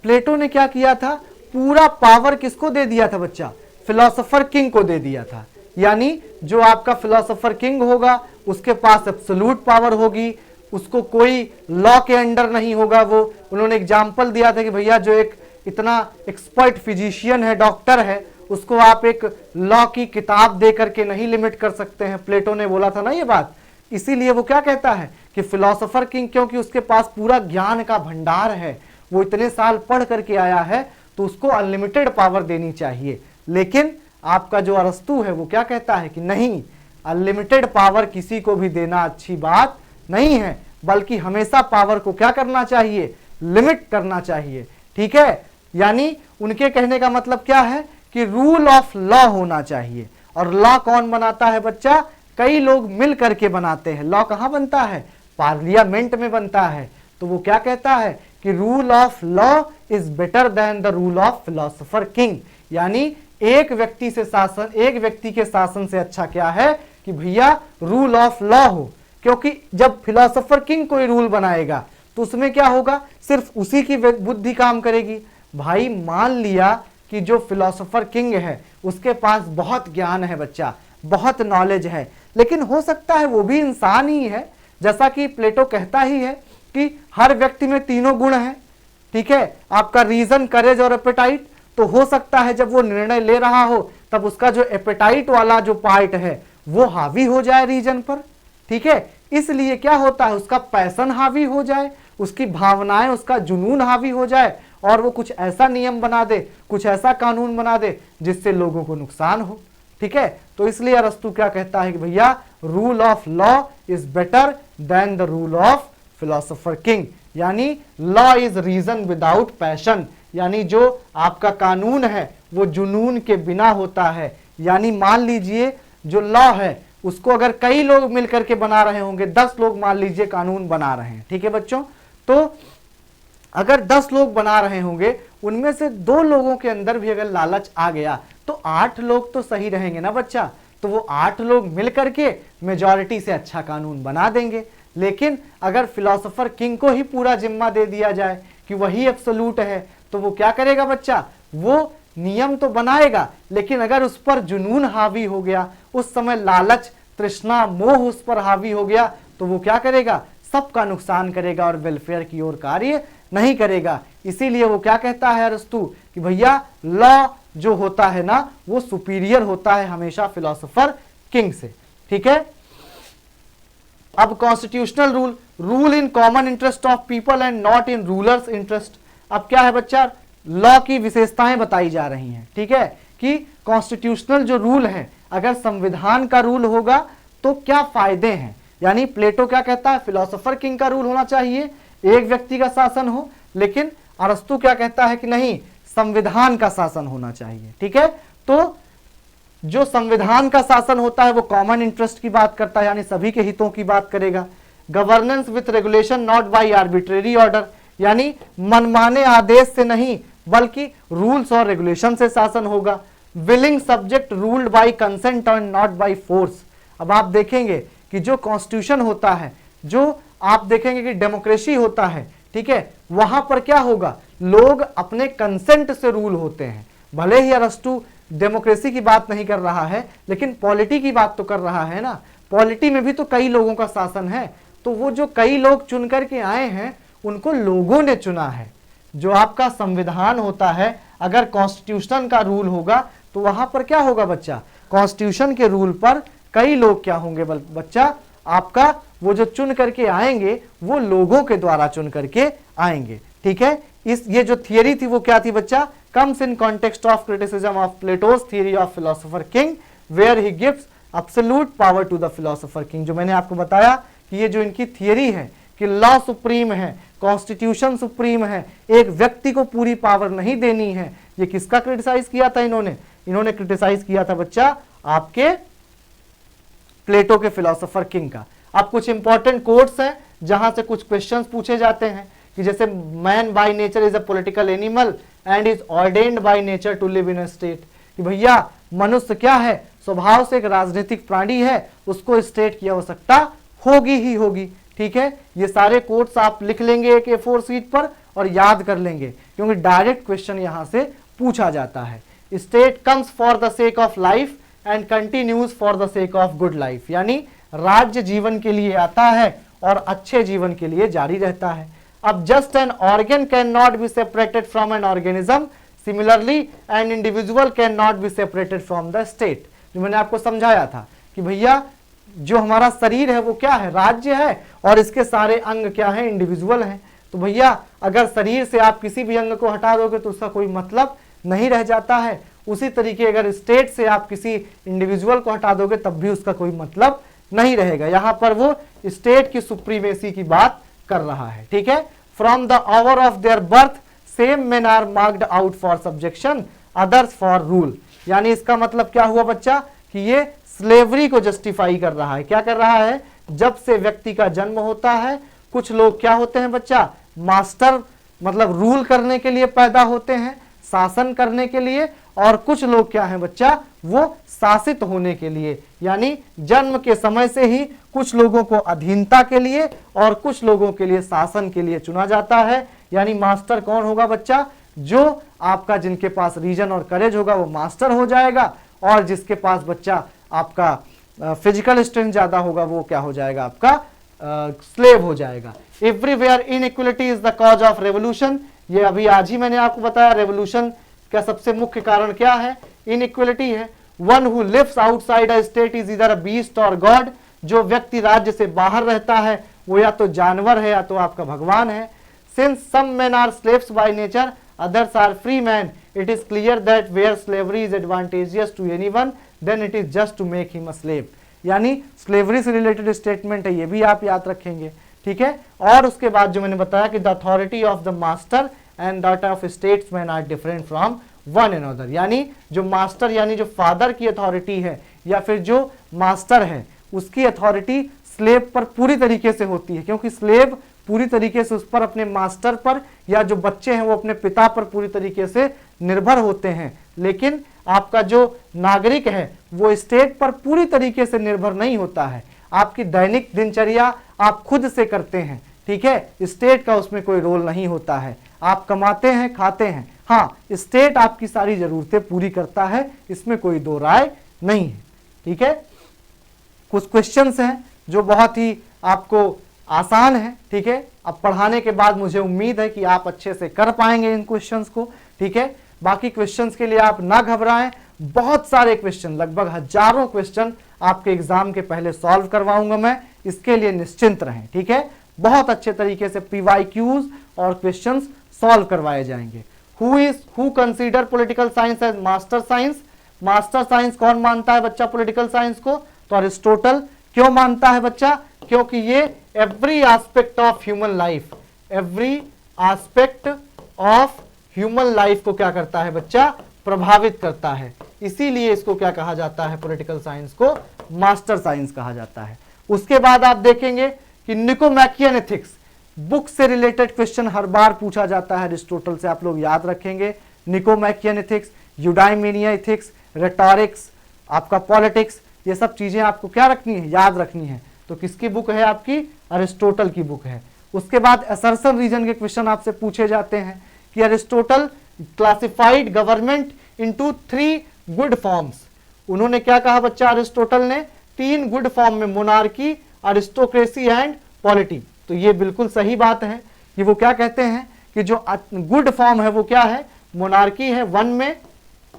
प्लेटो ने क्या किया था? पूरा पावर किसको दे दिया था बच्चा? फिलोसोफर किंग को दे दिया था। यानी जो आपका फिलोसोफर किंग होगा उसके पास एब्सोल्यूट पावर होगी, उसको कोई लॉ के अंडर नहीं होगा। वो उन्होंने एग्जाम्पल दिया था कि भैया जो एक इतना एक्सपर्ट फिजिशियन है, डॉक्टर है, उसको आप एक लॉ की किताब दे करके नहीं लिमिट कर सकते हैं। प्लेटो ने बोला था ना ये बात। इसीलिए वो क्या कहता है कि फिलोसोफर किंग, क्योंकि उसके पास पूरा ज्ञान का भंडार है, वो इतने साल पढ़ करके आया है, तो उसको अनलिमिटेड पावर देनी चाहिए। लेकिन आपका जो अरस्तु है वो क्या कहता है कि नहीं, अनलिमिटेड पावर किसी को भी देना अच्छी बात नहीं है, बल्कि हमेशा पावर को क्या करना चाहिए? लिमिट करना चाहिए। ठीक है, यानी उनके कहने का मतलब क्या है कि रूल ऑफ लॉ होना चाहिए। और लॉ कौन बनाता है बच्चा? कई लोग मिल करके बनाते हैं। लॉ कहां बनता है? पार्लियामेंट में बनता है। तो वो क्या कहता है कि rule of law is better than the rule of philosopher king, यानी एक व्यक्ति से शासन, एक व्यक्ति के शासन से अच्छा क्या है कि भैया रूल ऑफ लॉ हो। क्योंकि जब फिलोसोफर किंग कोई रूल बनाएगा तो उसमें क्या होगा? सिर्फ उसी की बुद्धि काम करेगी। भाई मान लिया कि जो फिलोसोफर किंग है उसके पास बहुत ज्ञान है बच्चा, बहुत नॉलेज है, लेकिन हो सकता है वो भी इंसान ही है। जैसा कि प्लेटो कहता ही है कि हर व्यक्ति में तीनों गुण हैं। ठीक है, आपका रीजन, करेज और एपेटाइट। तो हो सकता है जब वो निर्णय ले रहा हो तब उसका जो एपेटाइट वाला जो पार्ट है वो हावी हो जाए रीजन पर। ठीक है, इसलिए क्या होता है, उसका पैशन हावी हो जाए, उसकी भावनाएं, उसका जुनून हावी हो जाए और वो कुछ ऐसा नियम बना दे, कुछ ऐसा कानून बना दे जिससे लोगों को नुकसान हो। ठीक है, तो इसलिए अरस्तु क्या कहता है कि भैया rule of law is better than the rule of philosopher king. यानी law is reason without passion, यानी जो आपका कानून है वो जुनून के बिना होता है। यानी मान लीजिए जो लॉ है उसको अगर कई लोग मिलकर के बना रहे होंगे, 10 लोग मान लीजिए कानून बना रहे हैं, ठीक है बच्चों, तो अगर 10 लोग बना रहे होंगे, उनमें से 2 लोगों के अंदर भी अगर लालच आ गया तो 8 लोग तो सही रहेंगे ना बच्चा। तो वो 8 लोग मिलकर के मेजॉरिटी से अच्छा कानून बना देंगे। लेकिन अगर फिलोसोफर किंग को ही पूरा जिम्मा दे दिया जाए कि वही एब्सोल्यूट है, तो वो क्या करेगा बच्चा, वो नियम तो बनाएगा, लेकिन अगर उस पर जुनून हावी हो गया, उस समय लालच, तृष्णा, मोह उस पर हावी हो गया, तो वो क्या करेगा, सबका नुकसान करेगा और वेलफेयर की ओर कार्य नहीं करेगा। इसीलिए वो क्या कहता है अरस्तु कि भैया लॉ जो होता है ना वो सुपीरियर होता है हमेशा फिलोसोफर किंग से। ठीक है, अब constitutional rule, rule in common interest of people and not in rulers interest. अब क्या है बच्चा, लॉ की विशेषताएं बताई जा रही हैं। ठीक है, कि कॉन्स्टिट्यूशनल जो रूल है, अगर संविधान का रूल होगा तो क्या फायदे हैं। यानी प्लेटो क्या कहता है, फिलोसोफर किंग का रूल होना चाहिए, एक व्यक्ति का शासन हो, लेकिन अरस्तु क्या कहता है कि नहीं, संविधान का शासन होना चाहिए। ठीक है, तो जो संविधान का शासन होता है वो कॉमन इंटरेस्ट की बात करता है, यानी सभी के हितों की बात करेगा। Governance with regulation not by arbitrary order, यानी मनमाने आदेश से नहीं बल्कि रूल्स और रेगुलेशन से शासन होगा। Willing subject ruled by consent and not by force. अब आप देखेंगे कि जो कॉन्स्टिट्यूशन होता है, जो आप देखेंगे कि डेमोक्रेसी होता है, ठीक है, वहां पर क्या होगा, लोग अपने कंसेंट से रूल होते हैं। भले ही अरस्तु डेमोक्रेसी की बात नहीं कर रहा है, लेकिन पॉलिटी की बात तो कर रहा है ना। पॉलिटी में भी तो कई लोगों का शासन है, तो वो जो कई लोग चुन करके आए हैं उनको लोगों ने चुना है। जो आपका संविधान होता है, अगर कॉन्स्टिट्यूशन का रूल होगा तो वहां पर क्या होगा बच्चा, कॉन्स्टिट्यूशन के रूल पर कई लोग क्या होंगे बच्चा, आपका वो जो चुन करके आएंगे वो लोगों के द्वारा चुन करके आएंगे। ठीक है, ये जो थियरी थी वो क्या थी बच्चा, comes in context of criticism of Plato's theory of philosopher king where he gives absolute power to the philosopher king। जो मैंने आपको बताया कि ये जो इनकी थियरी है कि लॉ सुप्रीम है, कॉन्स्टिट्यूशन सुप्रीम है, एक व्यक्ति को पूरी पावर नहीं देनी है, ये किसका क्रिटिसाइज किया था इन्होंने क्रिटिसाइज किया था बच्चा आपके प्लेटो के फिलोसोफर किंग का। अब कुछ इंपॉर्टेंट कोट्स हैं जहां से कुछ क्वेश्चंस पूछे जाते हैं कि जैसे man by nature is a political animal and is ordained by nature to live in a state, कि भैया मनुष्य क्या है, स्वभाव से एक राजनीतिक प्राणी है, उसको स्टेट की आवश्यकता होगी ही होगी। ठीक है, ये सारे कोट्स आप लिख लेंगे एक A4 शीट पर और याद कर लेंगे, क्योंकि डायरेक्ट क्वेश्चन यहां से पूछा जाता है। State comes for the sake of life and continues for the sake of good life, यानी राज्य जीवन के लिए आता है और अच्छे जीवन के लिए जारी रहता है। अब just an organ can not be separated from an organism, similarly an individual can not be separated from the state. जो मैंने आपको समझाया था कि भैया जो हमारा शरीर है वो क्या है, राज्य है, और इसके सारे अंग क्या है, इंडिविजुअल हैं। तो भैया अगर शरीर से आप किसी भी अंग को हटा दोगे तो उसका कोई मतलब नहीं रह जाता है। उसी तरीके अगर स्टेट से आप किसी इंडिविजुअल को हटा दोगे तब भी उसका कोई मतलब नहीं रहेगा। यहां पर वो स्टेट की सुप्रीमेसी की बात कर रहा है। ठीक है, from the hour of their birth some men are marked out for subjection others for rule, यानी इसका मतलब क्या हुआ बच्चा कि ये स्लेवरी को जस्टिफाई कर रहा है। क्या कर रहा है, जब से व्यक्ति का जन्म होता है कुछ लोग क्या होते हैं बच्चा, मास्टर मतलब रूल करने के लिए पैदा होते हैं, शासन करने के लिए, और कुछ लोग क्या है बच्चा, वो शासित होने के लिए। यानी जन्म के समय से ही कुछ लोगों को अधीनता के लिए और कुछ लोगों के लिए शासन के लिए चुना जाता है। यानी मास्टर कौन होगा बच्चा, जो आपका जिनके पास रीजन और करेज होगा वो मास्टर हो जाएगा, और जिसके पास बच्चा आपका फिजिकल स्ट्रेंथ ज्यादा होगा वो क्या हो जाएगा, आपका स्लेव हो जाएगा। Everywhere inequality is the cause of revolution, ये अभी आज ही मैंने आपको बताया, रेवोल्यूशन का सबसे मुख्य कारण क्या है, इनइक्वालिटी है। One who lives outside a state is either a beast और गॉड, जो व्यक्ति राज्य से बाहर रहता है वो या तो जानवर है या तो आपका भगवान है। Since some men are slaves by nature others are free men, it is clear that where slavery is advantageous to anyone then it is just to make him a slave। यानी स्लेवरी से related statement है, ये भी आप याद रखेंगे, ठीक है। और उसके बाद जो मैंने बताया कि the authority of the master and that of statesman are different from one another, यानी जो मास्टर यानी जो फादर की अथॉरिटी है या फिर जो मास्टर है उसकी अथॉरिटी स्लेव पर पूरी तरीके से होती है, क्योंकि स्लेव पूरी तरीके से उस पर अपने मास्टर पर, या जो बच्चे हैं वो अपने पिता पर पूरी तरीके से निर्भर होते हैं। लेकिन आपका जो नागरिक है वो स्टेट पर पूरी तरीके से निर्भर नहीं होता है, आपकी दैनिक दिनचर्या आप खुद से करते हैं, ठीक है। स्टेट का उसमें कोई रोल नहीं होता है, आप कमाते हैं खाते हैं, हाँ स्टेट आपकी सारी जरूरतें पूरी करता है, इसमें कोई दो राय नहीं है, ठीक है। कुछ क्वेश्चंस हैं जो बहुत ही आपको आसान है, ठीक है। अब पढ़ाने के बाद मुझे उम्मीद है कि आप अच्छे से कर पाएंगे इन क्वेश्चंस को, ठीक है। बाकी क्वेश्चंस के लिए आप ना घबराएं, बहुत सारे क्वेश्चन, लगभग हजारों क्वेश्चन आपके एग्जाम के पहले सॉल्व करवाऊंगा मैं, इसके लिए निश्चिंत रहें, ठीक है। बहुत अच्छे तरीके से PYQs और क्वेश्चंस सॉल्व करवाए जाएंगे। Who consider political science as master science? Master science कौन मानता है बच्चा पॉलिटिकल साइंस को? तो अरिस्टोटल। क्यों मानता है बच्चा? क्योंकि ये every aspect of human life, every aspect of human life को क्या करता है बच्चा? प्रभावित करता है, इसीलिए इसको क्या कहा जाता है? पॉलिटिकल साइंस को मास्टर साइंस कहा जाता है। उसके बाद आप देखेंगे कि निकोमैकियन एथिक्स, बुक से रिलेटेड क्वेश्चन हर बार पूछा जाता है अरिस्टोटल से, आप लोग याद रखेंगे। निकोमैकियन एथिक्स, यूडाइमिनिया एथिक्स, रेटोरिक्स, आपका पॉलिटिक्स, ये सब चीजें आपको क्या रखनी है? याद रखनी है। तो किसकी बुक है? आपकी अरिस्टोटल की बुक है। उसके बाद असर्शन रीजन के क्वेश्चन आपसे पूछे जाते हैं कि Aristotle classified government into 3 good forms. उन्होंने क्या कहा बच्चा? अरिस्टोटल ने 3 गुड फॉर्म में, मोनार्की, अरिस्टोक्रेसी एंड पॉलिटी। तो ये बिल्कुल सही बात है कि वो क्या कहते हैं कि जो गुड फॉर्म है वो क्या है? मोनार्की है 1 में,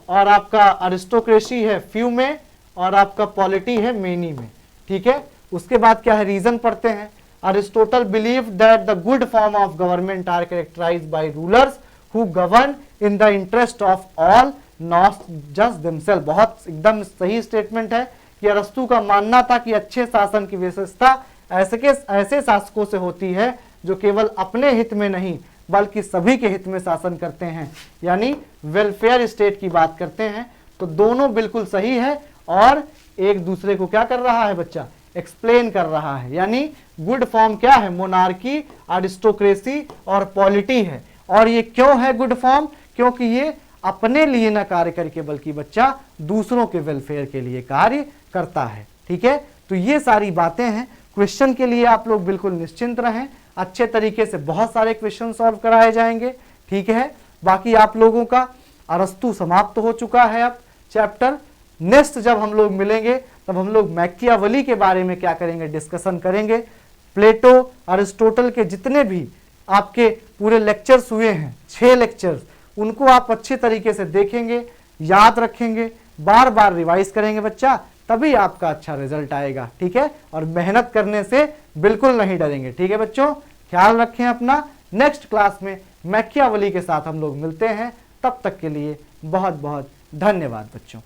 और आपका अरिस्टोक्रेसी है फ्यू में, और आपका पॉलिटी है मेनी में, ठीक है। उसके बाद क्या है? रीजन पढ़ते हैं। Aristotle believe that the good form of government are characterised by rulers who govern in the interest of all not just themself. बहुत एकदम सही स्टेटमेंट है कि अरस्तु का मानना था कि अच्छे शासन की विशेषता ऐसे शासकों से होती है जो केवल अपने हित में नहीं बल्कि सभी के हित में शासन करते हैं, यानी वेलफेयर स्टेट की बात करते हैं। तो दोनों बिल्कुल सही है और एक दूसरे को क्या कर रहा है बच्चा? एक्सप्लेन कर रहा है। यानी गुड फॉर्म क्या है? मोनार्की, अरिस्टोक्रेसी और पॉलिटी है। और ये क्यों है गुड फॉर्म? क्योंकि ये अपने लिए ना कार्य करके बल्कि बच्चा दूसरों के वेलफेयर के लिए कार्य करता है, ठीक है। तो ये सारी बातें हैं। क्वेश्चन के लिए आप लोग बिल्कुल निश्चिंत रहें, अच्छे तरीके से बहुत सारे क्वेश्चन सॉल्व कराए जाएंगे, ठीक है। बाकी आप लोगों का अरस्तु समाप्त हो चुका है अब चैप्टर। नेक्स्ट जब हम लोग मिलेंगे तब हम लोग मैकियावेली के बारे में क्या करेंगे? डिस्कशन करेंगे। प्लेटो, अरिस्टोटल के जितने भी आपके पूरे लेक्चर्स हुए हैं, 6 लेक्चर्स, उनको आप अच्छे तरीके से देखेंगे, याद रखेंगे, बार बार रिवाइज करेंगे बच्चा, तभी आपका अच्छा रिजल्ट आएगा, ठीक है। और मेहनत करने से बिल्कुल नहीं डरेंगे, ठीक है बच्चों। ख्याल रखें अपना। नेक्स्ट क्लास में मैकियावेली के साथ हम लोग मिलते हैं, तब तक के लिए बहुत बहुत धन्यवाद बच्चों।